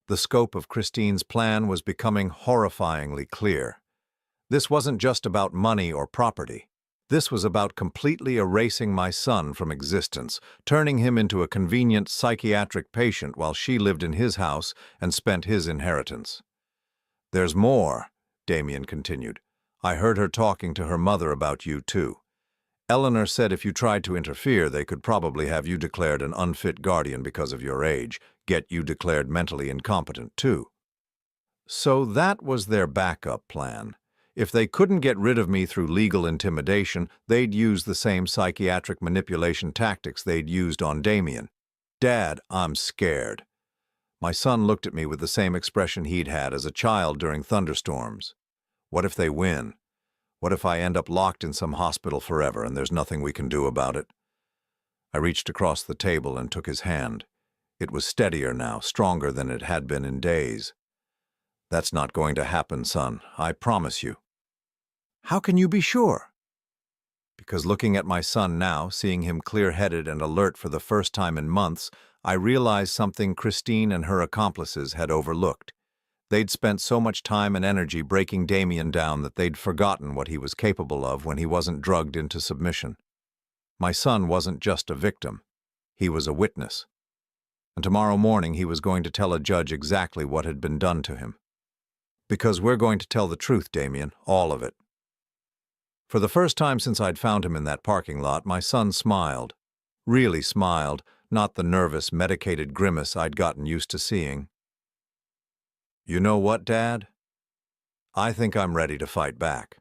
The scope of Christine's plan was becoming horrifyingly clear. This wasn't just about money or property. This was about completely erasing my son from existence, turning him into a convenient psychiatric patient while she lived in his house and spent his inheritance. There's more, Damien continued. I heard her talking to her mother about you, too. Eleanor said if you tried to interfere, they could probably have you declared an unfit guardian because of your age, get you declared mentally incompetent, too. So that was their backup plan. If they couldn't get rid of me through legal intimidation, they'd use the same psychiatric manipulation tactics they'd used on Damien. Dad, I'm scared. My son looked at me with the same expression he'd had as a child during thunderstorms. What if they win? What if I end up locked in some hospital forever and there's nothing we can do about it? I reached across the table and took his hand. It was steadier now, stronger than it had been in days. That's not going to happen, son. I promise you. How can you be sure? Because looking at my son now, seeing him clear-headed and alert for the first time in months, I realized something Christine and her accomplices had overlooked. They'd spent so much time and energy breaking Damien down that they'd forgotten what he was capable of when he wasn't drugged into submission. My son wasn't just a victim. He was a witness. And tomorrow morning he was going to tell a judge exactly what had been done to him. Because we're going to tell the truth, Damien, all of it. For the first time since I'd found him in that parking lot, my son smiled. Really smiled, not the nervous, medicated grimace I'd gotten used to seeing. You know what, Dad? I think I'm ready to fight back.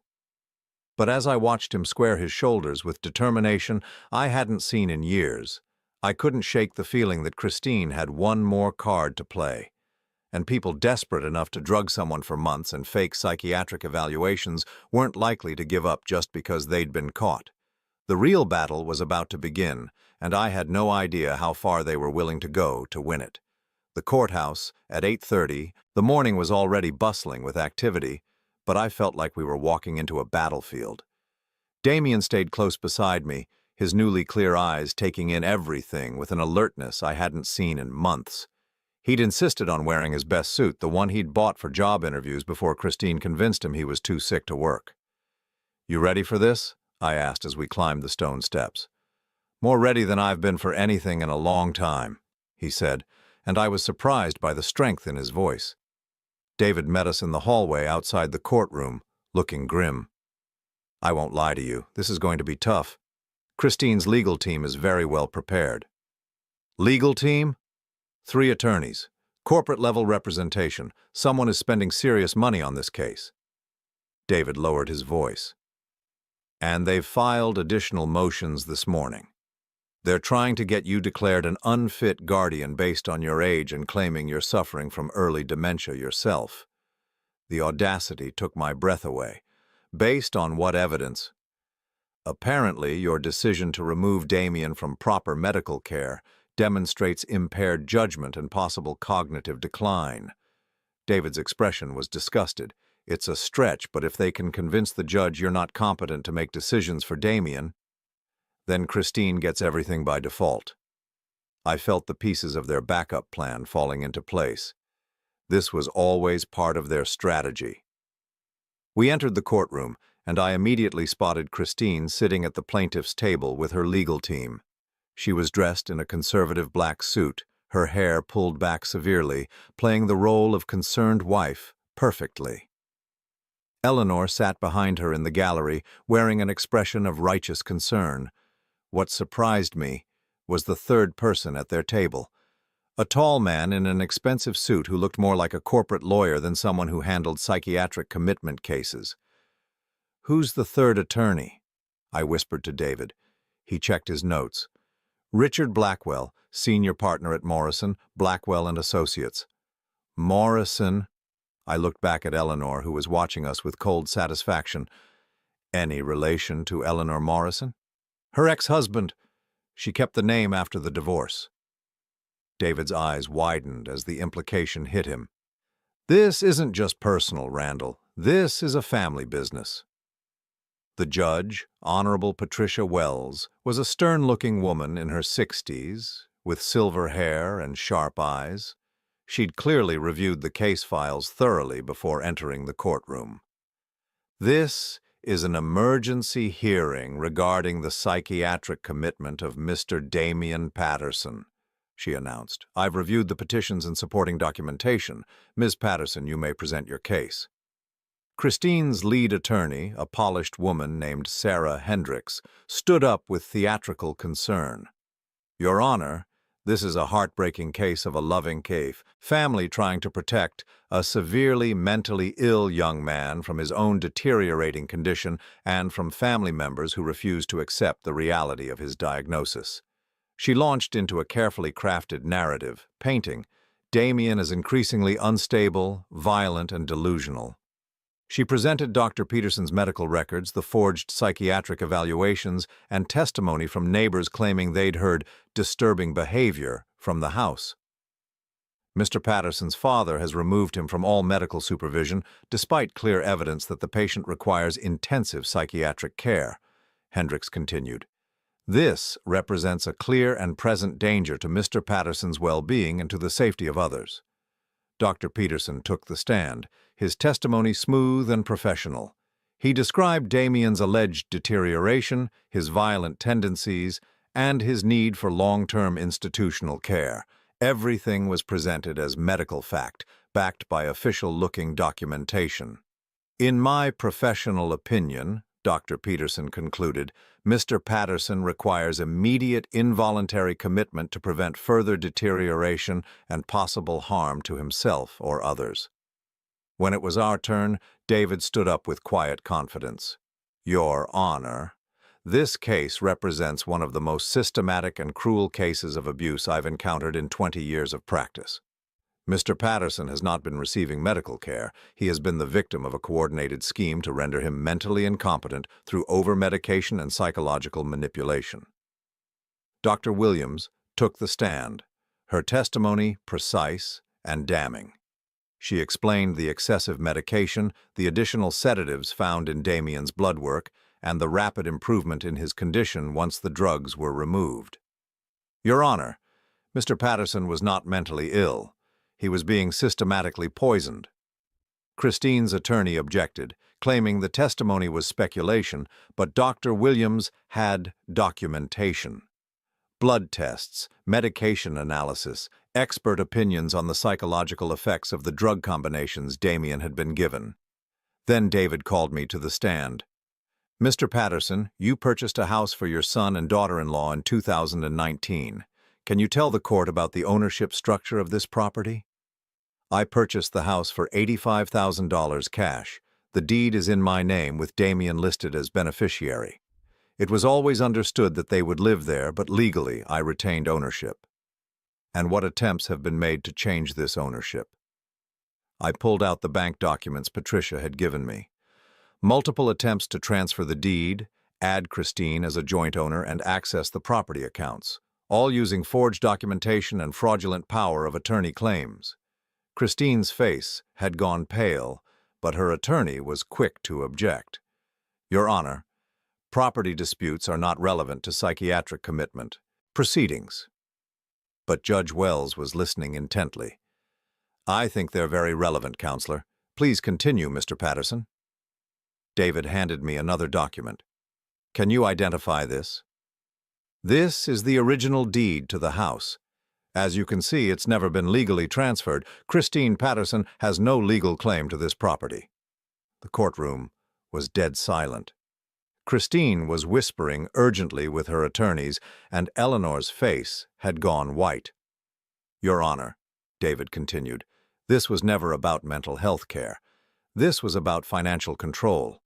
But as I watched him square his shoulders with determination I hadn't seen in years, I couldn't shake the feeling that Christine had one more card to play. And people desperate enough to drug someone for months and fake psychiatric evaluations weren't likely to give up just because they'd been caught. The real battle was about to begin, and I had no idea how far they were willing to go to win it. The courthouse, at 8:30, the morning was already bustling with activity, but I felt like we were walking into a battlefield. Damien stayed close beside me, his newly clear eyes taking in everything with an alertness I hadn't seen in months. He'd insisted on wearing his best suit, the one he'd bought for job interviews before Christine convinced him he was too sick to work. You ready for this? I asked as we climbed the stone steps. More ready than I've been for anything in a long time, he said, and I was surprised by the strength in his voice. David met us in the hallway outside the courtroom, looking grim. I won't lie to you, this is going to be tough. Christine's legal team is very well prepared. Legal team? 3 attorneys. Corporate-level representation. Someone is spending serious money on this case. David lowered his voice. And they've filed additional motions this morning. They're trying to get you declared an unfit guardian based on your age and claiming you're suffering from early dementia yourself. The audacity took my breath away. Based on what evidence? Apparently, your decision to remove Damien from proper medical care demonstrates impaired judgment and possible cognitive decline. David's expression was disgusted. It's a stretch, but if they can convince the judge you're not competent to make decisions for Damien, then Christine gets everything by default. I felt the pieces of their backup plan falling into place. This was always part of their strategy. We entered the courtroom, and I immediately spotted Christine sitting at the plaintiff's table with her legal team. She was dressed in a conservative black suit, her hair pulled back severely, playing the role of concerned wife perfectly. Eleanor sat behind her in the gallery, wearing an expression of righteous concern. What surprised me was the third person at their table, a tall man in an expensive suit who looked more like a corporate lawyer than someone who handled psychiatric commitment cases. Who's the third attorney? I whispered to David. He checked his notes. Richard Blackwell, senior partner at Morrison, Blackwell and Associates. Morrison? I looked back at Eleanor, who was watching us with cold satisfaction. Any relation to Eleanor Morrison? Her ex-husband. She kept the name after the divorce. David's eyes widened as the implication hit him. This isn't just personal, Randall. This is a family business. The judge, Honorable Patricia Wells, was a stern-looking woman in her 60s, with silver hair and sharp eyes. She'd clearly reviewed the case files thoroughly before entering the courtroom. "This is an emergency hearing regarding the psychiatric commitment of Mr. Damian Patterson," she announced. "I've reviewed the petitions and supporting documentation. Ms. Patterson, you may present your case." Christine's lead attorney, a polished woman named Sarah Hendricks, stood up with theatrical concern. "Your Honor, this is a heartbreaking case of a loving family trying to protect a severely mentally ill young man from his own deteriorating condition and from family members who refuse to accept the reality of his diagnosis." She launched into a carefully crafted narrative, painting Damian as increasingly unstable, violent, and delusional. She presented Dr. Peterson's medical records, the forged psychiatric evaluations, and testimony from neighbors claiming they'd heard disturbing behavior from the house. "Mr. Patterson's father has removed him from all medical supervision, despite clear evidence that the patient requires intensive psychiatric care," Hendricks continued. "This represents a clear and present danger to Mr. Patterson's well-being and to the safety of others." Dr. Peterson took the stand, his testimony smooth and professional. He described Damian's alleged deterioration, his violent tendencies, and his need for long-term institutional care. Everything was presented as medical fact, backed by official-looking documentation. "In my professional opinion," Dr. Peterson concluded, "Mr. Patterson requires immediate involuntary commitment to prevent further deterioration and possible harm to himself or others." When it was our turn, David stood up with quiet confidence. "Your Honor, this case represents one of the most systematic and cruel cases of abuse I've encountered in 20 years of practice. Mr. Patterson has not been receiving medical care. He has been the victim of a coordinated scheme to render him mentally incompetent through over-medication and psychological manipulation." Dr. Williams took the stand, her testimony precise and damning. She explained the excessive medication, the additional sedatives found in Damian's blood work, and the rapid improvement in his condition once the drugs were removed. "Your Honor, Mr. Patterson was not mentally ill. He was being systematically poisoned." Christine's attorney objected, claiming the testimony was speculation, but Dr. Williams had documentation. Blood tests, medication analysis, expert opinions on the psychological effects of the drug combinations Damian had been given. Then David called me to the stand. "Mr. Patterson, you purchased a house for your son and daughter-in-law in 2019. Can you tell the court about the ownership structure of this property?" "I purchased the house for $85,000 cash. The deed is in my name with Damian listed as beneficiary. It was always understood that they would live there, but legally I retained ownership." "And what attempts have been made to change this ownership?" I pulled out the bank documents Patricia had given me. "Multiple attempts to transfer the deed, add Christine as a joint owner, and access the property accounts, all using forged documentation and fraudulent power of attorney claims." Christine's face had gone pale, but her attorney was quick to object. "Your Honor, property disputes are not relevant to psychiatric commitment proceedings." But Judge Wells was listening intently. "I think they're very relevant, Counselor. Please continue, Mr. Patterson." David handed me another document. "Can you identify this?" "This is the original deed to the house. As you can see, it's never been legally transferred. Christine Patterson has no legal claim to this property." The courtroom was dead silent. Christine was whispering urgently with her attorneys, and Eleanor's face had gone white. "Your Honor," David continued, "this was never about mental health care. This was about financial control.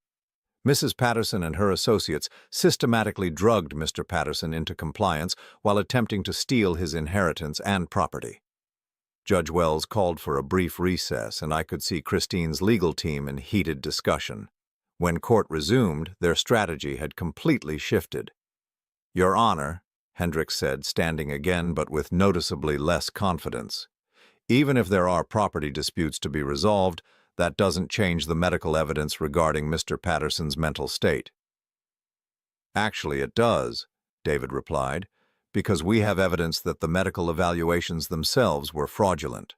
Mrs. Patterson and her associates systematically drugged Mr. Patterson into compliance while attempting to steal his inheritance and property." Judge Wells called for a brief recess, and I could see Christine's legal team in heated discussion. When court resumed, their strategy had completely shifted. "Your Honor," Hendricks said, standing again but with noticeably less confidence, "even if there are property disputes to be resolved, that doesn't change the medical evidence regarding Mr. Patterson's mental state. Actually, it does, David replied, because we have evidence that the medical evaluations themselves were fraudulent.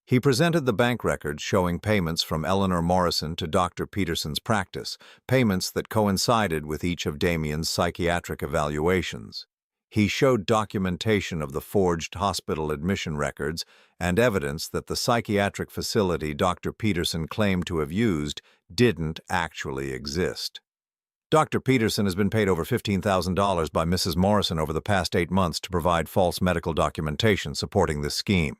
He presented the bank records showing payments from Eleanor Morrison to Dr. Peterson's practice, payments that coincided with each of Damien's psychiatric evaluations. He showed documentation of the forged hospital admission records and evidence that the psychiatric facility Dr. Peterson claimed to have used didn't actually exist. Dr. Peterson has been paid over $15,000 by Mrs. Morrison over the past 8 months to provide false medical documentation supporting this scheme.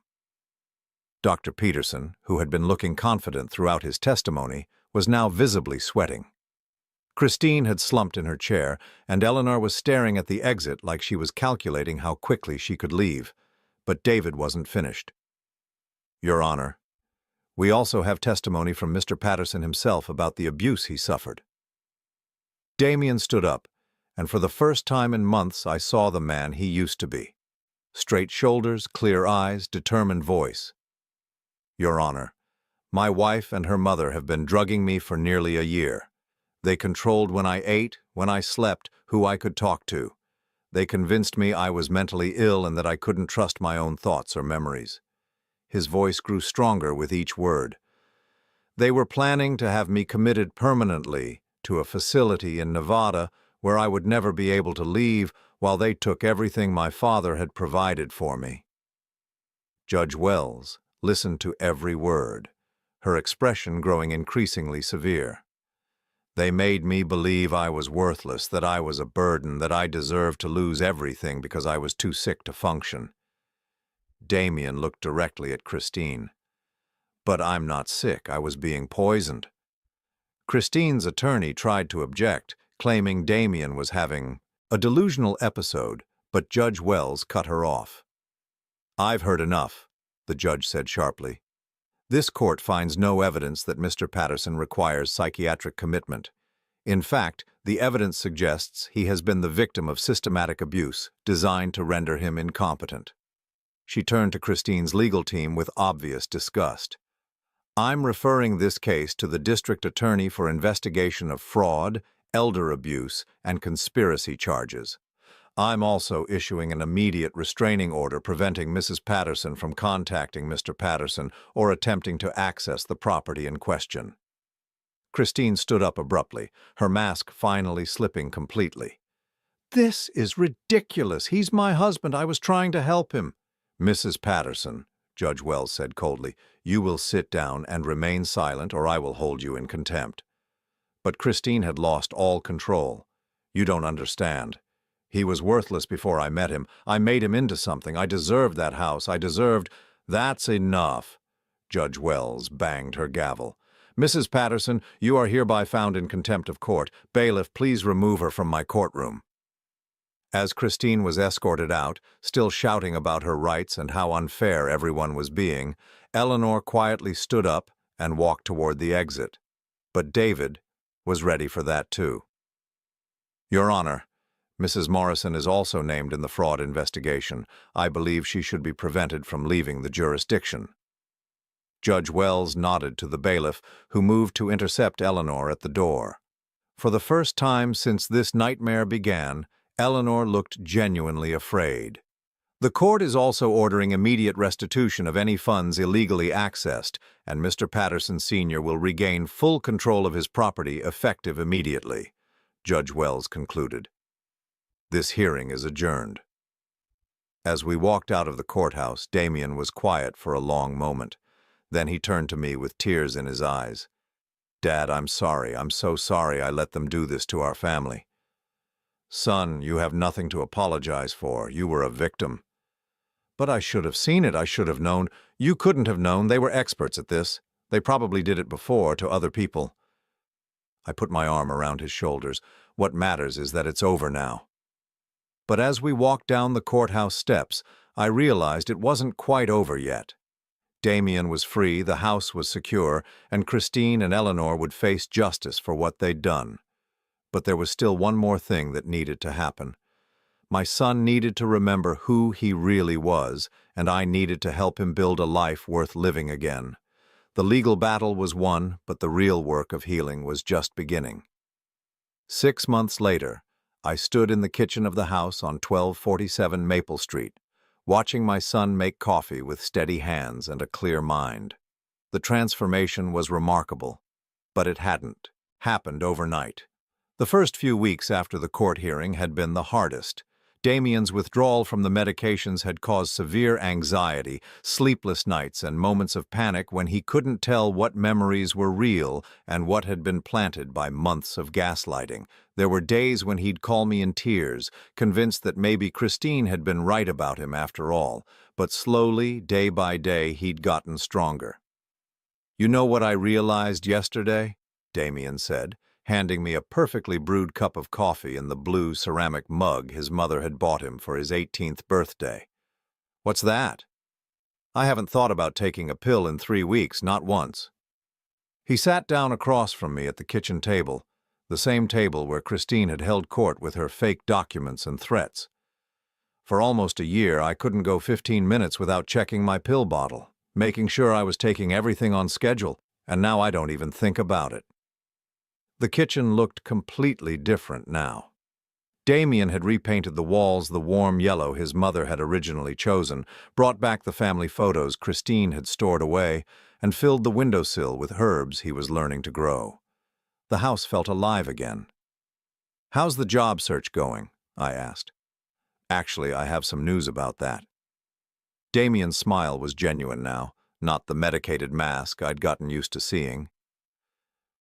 Dr. Peterson, who had been looking confident throughout his testimony, was now visibly sweating. Christine had slumped in her chair, and Eleanor was staring at the exit like she was calculating how quickly she could leave. But David wasn't finished. Your Honor, we also have testimony from Mr. Patterson himself about the abuse he suffered. Damien stood up, and for the first time in months I saw the man he used to be. Straight shoulders, clear eyes, determined voice. Your Honor, my wife and her mother have been drugging me for nearly a year. They controlled when I ate, when I slept, who I could talk to. They convinced me I was mentally ill and that I couldn't trust my own thoughts or memories. His voice grew stronger with each word. They were planning to have me committed permanently to a facility in Nevada where I would never be able to leave while they took everything my father had provided for me. Judge Wells listened to every word, her expression growing increasingly severe. They made me believe I was worthless, that I was a burden, that I deserved to lose everything because I was too sick to function. Damien looked directly at Christine. But I'm not sick, I was being poisoned. Christine's attorney tried to object, claiming Damien was having a delusional episode, but Judge Wells cut her off. I've heard enough, the judge said sharply. This court finds no evidence that Mr. Patterson requires psychiatric commitment. In fact, the evidence suggests he has been the victim of systematic abuse designed to render him incompetent. She turned to Christine's legal team with obvious disgust. I'm referring this case to the district attorney for investigation of fraud, elder abuse, and conspiracy charges. I'm also issuing an immediate restraining order preventing Mrs. Patterson from contacting Mr. Patterson or attempting to access the property in question. Christine stood up abruptly, her mask finally slipping completely. This is ridiculous. He's my husband. I was trying to help him. Mrs. Patterson, Judge Wells said coldly, you will sit down and remain silent or I will hold you in contempt. But Christine had lost all control. You don't understand. He was worthless before I met him. I made him into something. I deserved that house. I deserved— That's enough. Judge Wells banged her gavel. Mrs. Patterson, you are hereby found in contempt of court. Bailiff, please remove her from my courtroom. As Christine was escorted out, still shouting about her rights and how unfair everyone was being, Eleanor quietly stood up and walked toward the exit. But David was ready for that too. Your Honor, Mrs. Morrison is also named in the fraud investigation. I believe she should be prevented from leaving the jurisdiction. Judge Wells nodded to the bailiff, who moved to intercept Eleanor at the door. For the first time since this nightmare began, Eleanor looked genuinely afraid. The court is also ordering immediate restitution of any funds illegally accessed, and Mr. Patterson Sr. will regain full control of his property effective immediately, Judge Wells concluded. This hearing is adjourned. As we walked out of the courthouse, Damien was quiet for a long moment. Then he turned to me with tears in his eyes. Dad, I'm sorry. I'm so sorry I let them do this to our family. Son, you have nothing to apologize for. You were a victim. But I should have seen it. I should have known. You couldn't have known. They were experts at this. They probably did it before to other people. I put my arm around his shoulders. What matters is that it's over now. But as we walked down the courthouse steps, I realized it wasn't quite over yet. Damien was free, the house was secure, and Christine and Eleanor would face justice for what they'd done. But there was still one more thing that needed to happen. My son needed to remember who he really was, and I needed to help him build a life worth living again. The legal battle was won, but the real work of healing was just beginning. 6 months later, I stood in the kitchen of the house on 1247 Maple Street, watching my son make coffee with steady hands and a clear mind. The transformation was remarkable, but it hadn't happened overnight. The first few weeks after the court hearing had been the hardest. Damien's withdrawal from the medications had caused severe anxiety, sleepless nights, and moments of panic when he couldn't tell what memories were real and what had been planted by months of gaslighting. There were days when he'd call me in tears, convinced that maybe Christine had been right about him after all, but slowly, day by day, he'd gotten stronger. "You know what I realized yesterday?" Damien said, handing me a perfectly brewed cup of coffee in the blue ceramic mug his mother had bought him for his 18th birthday. "What's that?" "I haven't thought about taking a pill in 3 weeks, not once." He sat down across from me at the kitchen table, the same table where Christine had held court with her fake documents and threats. "For almost a year, I couldn't go 15 minutes without checking my pill bottle, making sure I was taking everything on schedule, and now I don't even think about it." The kitchen looked completely different now. Damien had repainted the walls the warm yellow his mother had originally chosen, brought back the family photos Christine had stored away, and filled the windowsill with herbs he was learning to grow. The house felt alive again. "How's the job search going?" I asked. "Actually, I have some news about that." Damien's smile was genuine now, not the medicated mask I'd gotten used to seeing.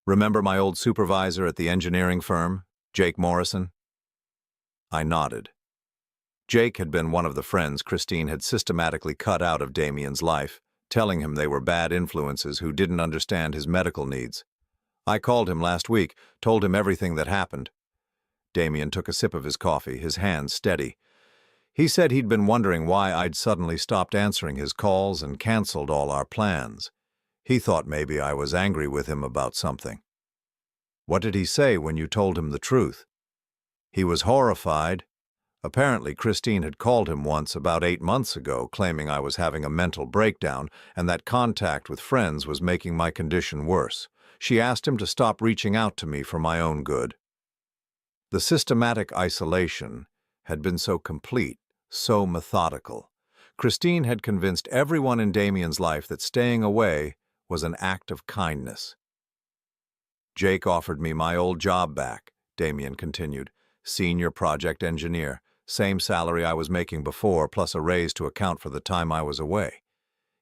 "Remember my old supervisor at the engineering firm, Jake Morrison?" I nodded. Jake had been one of the friends Christine had systematically cut out of Damien's life, telling him they were bad influences who didn't understand his medical needs. "I called him last week, told him everything that happened." Damien took a sip of his coffee, his hands steady. "He said he'd been wondering why I'd suddenly stopped answering his calls and canceled all our plans. He thought maybe I was angry with him about something." "What did he say when you told him the truth?" "He was horrified. Apparently Christine had called him once about 8 months ago, claiming I was having a mental breakdown and that contact with friends was making my condition worse. She asked him to stop reaching out to me for my own good." The systematic isolation had been so complete, so methodical. Christine had convinced everyone in Damien's life that staying away was an act of kindness. "Jake offered me my old job back," Damien continued. "Senior project engineer, same salary I was making before, plus a raise to account for the time I was away.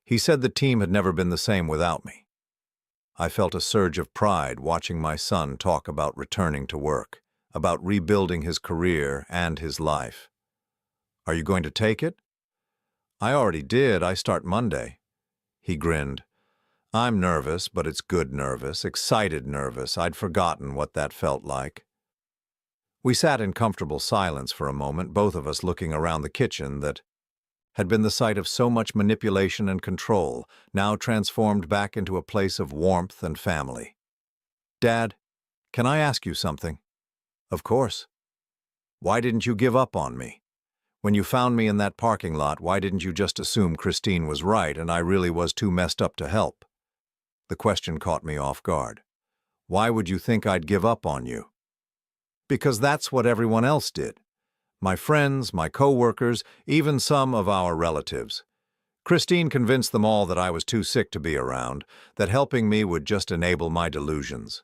He said the team had never been the same without me." I felt a surge of pride watching my son talk about returning to work, about rebuilding his career and his life. "Are you going to take it?" "I already did. I start Monday." He grinned. "I'm nervous, but it's good nervous, excited nervous. I'd forgotten what that felt like." We sat in comfortable silence for a moment, both of us looking around the kitchen that had been the site of so much manipulation and control, now transformed back into a place of warmth and family. "Dad, can I ask you something?" "Of course." "Why didn't you give up on me? When you found me in that parking lot, why didn't you just assume Christine was right and I really was too messed up to help?" The question caught me off guard. "Why would you think I'd give up on you?" "Because that's what everyone else did. My friends, my co-workers, even some of our relatives. Christine convinced them all that I was too sick to be around, that helping me would just enable my delusions."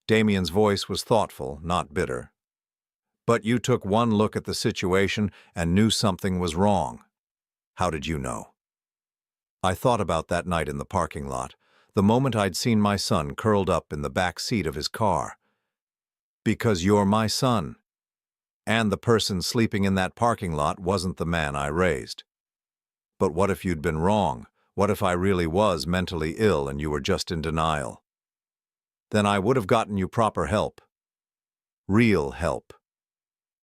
Damien's voice was thoughtful, not bitter. "But you took one look at the situation and knew something was wrong. How did you know?" I thought about that night in the parking lot, the moment I'd seen my son curled up in the back seat of his car. "Because you're my son. And the person sleeping in that parking lot wasn't the man I raised." "But what if you'd been wrong? What if I really was mentally ill and you were just in denial?" "Then I would have gotten you proper help. Real help.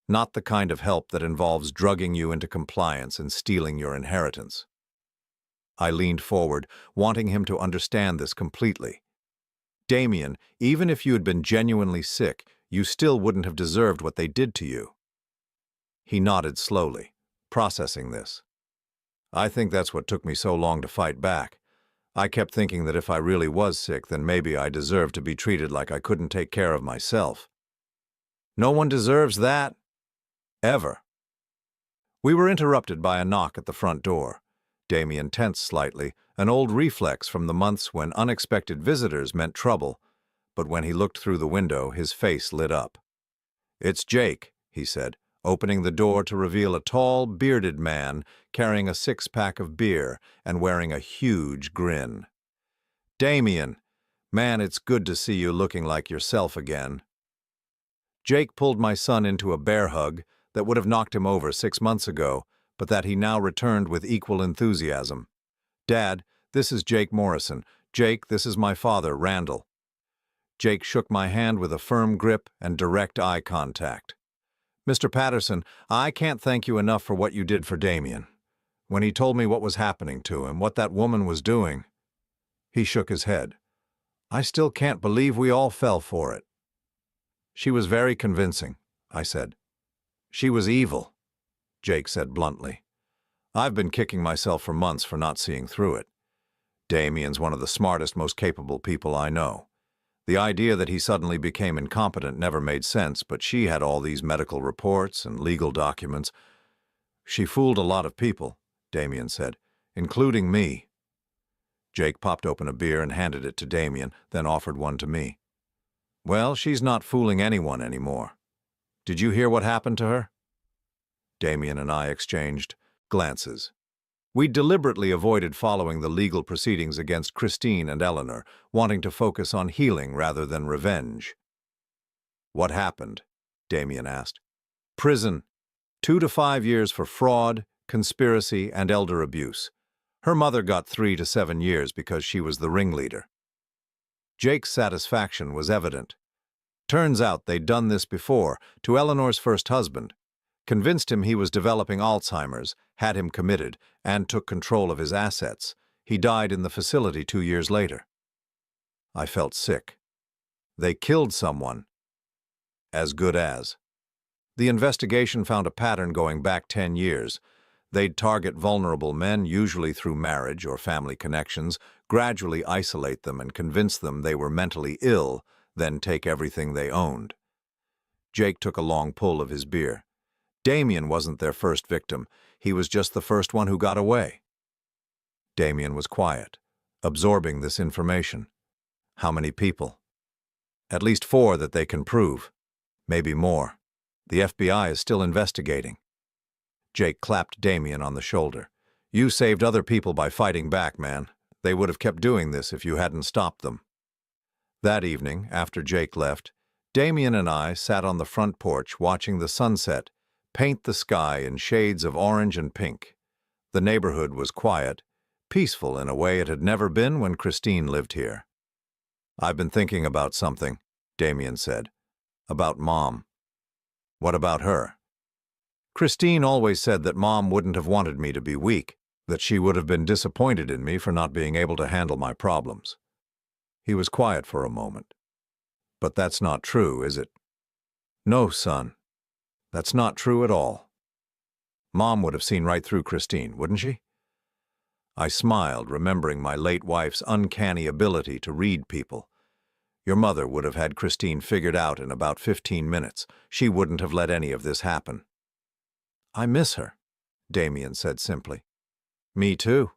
Not the kind of help that involves drugging you into compliance and stealing your inheritance." I leaned forward, wanting him to understand this completely. "Damien, even if you had been genuinely sick, you still wouldn't have deserved what they did to you." He nodded slowly, processing this. "I think that's what took me so long to fight back. I kept thinking that if I really was sick, then maybe I deserved to be treated like I couldn't take care of myself." No one deserves that. Ever. We were interrupted by a knock at the front door. Damien tensed slightly, an old reflex from the months when unexpected visitors meant trouble, but when he looked through the window, his face lit up. "It's Jake," he said, opening the door to reveal a tall, bearded man carrying a six-pack of beer and wearing a huge grin. "Damien, man, it's good to see you looking like yourself again." Jake pulled my son into a bear hug that would have knocked him over 6 months ago, but that he now returned with equal enthusiasm. "Dad, this is Jake Morrison. Jake, this is my father, Randall." Jake shook my hand with a firm grip and direct eye contact. "Mr. Patterson, I can't thank you enough for what you did for Damien. When he told me what was happening to him, what that woman was doing..." He shook his head. "I still can't believe we all fell for it." "She was very convincing," I said. "She was evil," Jake said bluntly. "I've been kicking myself for months for not seeing through it. Damien's one of the smartest, most capable people I know. The idea that he suddenly became incompetent never made sense, but she had all these medical reports and legal documents. She fooled a lot of people," Damien said, "including me." Jake popped open a beer and handed it to Damien, then offered one to me. "Well, she's not fooling anyone anymore. Did you hear what happened to her?" Damien and I exchanged glances. We deliberately avoided following the legal proceedings against Christine and Eleanor, wanting to focus on healing rather than revenge. "What happened?" Damien asked. "Prison. 2 to 5 years for fraud, conspiracy, and elder abuse. Her mother got 3 to 7 years because she was the ringleader." Jake's satisfaction was evident. Turns out they'd done this before, to Eleanor's first husband. Convinced him he was developing Alzheimer's, had him committed, and took control of his assets. He died in the facility 2 years later. I felt sick. They killed someone. As good as. The investigation found a pattern going back 10 years. They'd target vulnerable men, usually through marriage or family connections, gradually isolate them and convince them they were mentally ill, then take everything they owned. Jake took a long pull of his beer. Damien wasn't their first victim. He was just the first one who got away. Damien was quiet, absorbing this information. How many people? At least 4 that they can prove. Maybe more. The FBI is still investigating. Jake clapped Damien on the shoulder. "You saved other people by fighting back, man. They would have kept doing this if you hadn't stopped them." That evening, after Jake left, Damien and I sat on the front porch watching the sunset paint the sky in shades of orange and pink. The neighborhood was quiet, peaceful in a way it had never been when Christine lived here. "I've been thinking about something," Damien said. "About Mom." "What about her?" "Christine always said that Mom wouldn't have wanted me to be weak, that she would have been disappointed in me for not being able to handle my problems." He was quiet for a moment. "But that's not true, is it?" "No, son. That's not true at all. Mom would have seen right through Christine, wouldn't she?" I smiled, remembering my late wife's uncanny ability to read people. "Your mother would have had Christine figured out in about 15 minutes. She wouldn't have let any of this happen." "I miss her," Damien said simply. "Me too."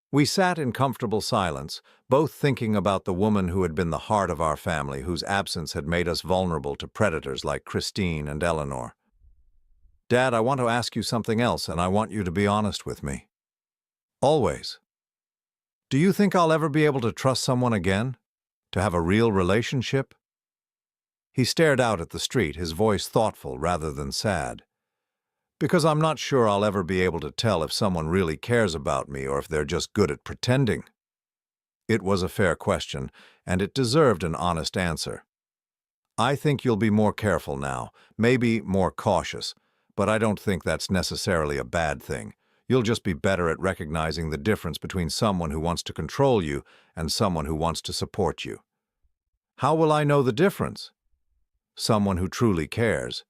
We sat in comfortable silence, both thinking about the woman who had been the heart of our family, whose absence had made us vulnerable to predators like Christine and Eleanor. "Dad, I want to ask you something else, and I want you to be honest with me." "Always." "Do you think I'll ever be able to trust someone again? To have a real relationship?" He stared out at the street, his voice thoughtful rather than sad. "Because I'm not sure I'll ever be able to tell if someone really cares about me or if they're just good at pretending." It was a fair question, and it deserved an honest answer. "I think you'll be more careful now, maybe more cautious, but I don't think that's necessarily a bad thing. You'll just be better at recognizing the difference between someone who wants to control you and someone who wants to support you." "How will I know the difference?" "Someone who truly cares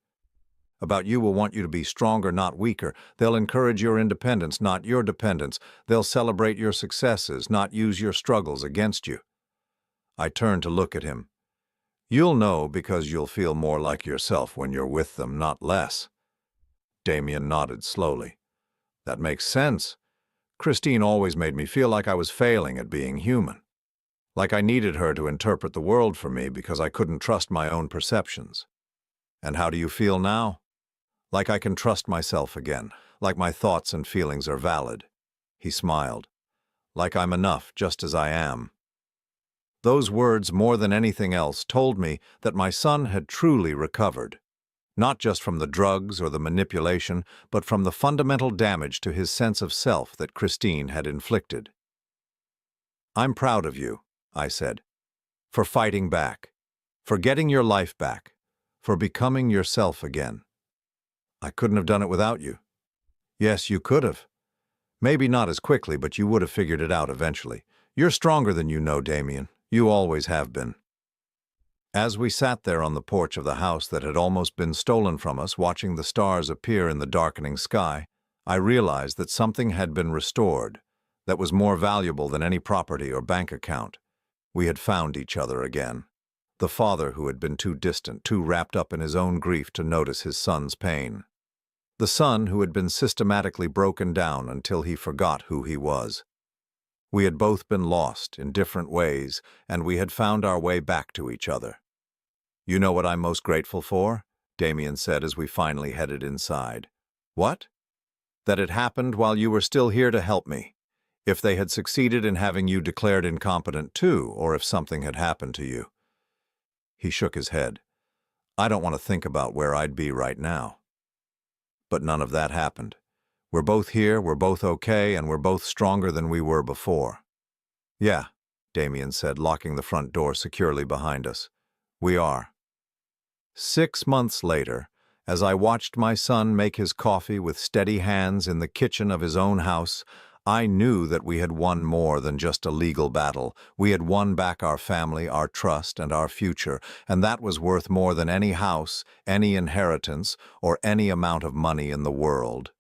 about you will want you to be stronger, not weaker. They'll encourage your independence, not your dependence. They'll celebrate your successes, not use your struggles against you." I turned to look at him. You'll know because you'll feel more like yourself when you're with them, not less. Damien nodded slowly. That makes sense. Christine always made me feel like I was failing at being human. Like I needed her to interpret the world for me because I couldn't trust my own perceptions. And how do you feel now? Like I can trust myself again, like my thoughts and feelings are valid. He smiled. Like I'm enough just as I am. Those words, more than anything else, told me that my son had truly recovered. Not just from the drugs or the manipulation, but from the fundamental damage to his sense of self that Christine had inflicted. I'm proud of you, I said, for fighting back, for getting your life back, for becoming yourself again. I couldn't have done it without you. Yes, you could have. Maybe not as quickly, but you would have figured it out eventually. You're stronger than you know, Damien. You always have been. As we sat there on the porch of the house that had almost been stolen from us, watching the stars appear in the darkening sky, I realized that something had been restored that was more valuable than any property or bank account. We had found each other again. The father who had been too distant, too wrapped up in his own grief to notice his son's pain. The son who had been systematically broken down until he forgot who he was. We had both been lost in different ways, and we had found our way back to each other. You know what I'm most grateful for? Damien said as we finally headed inside. What? That it happened while you were still here to help me. If they had succeeded in having you declared incompetent too, or if something had happened to you. He shook his head. I don't want to think about where I'd be right now. But none of that happened. We're both here, we're both okay, and we're both stronger than we were before. Yeah, Damien said, locking the front door securely behind us. We are. 6 months later, as I watched my son make his coffee with steady hands in the kitchen of his own house, I knew that we had won more than just a legal battle. We had won back our family, our trust, and our future, and that was worth more than any house, any inheritance, or any amount of money in the world.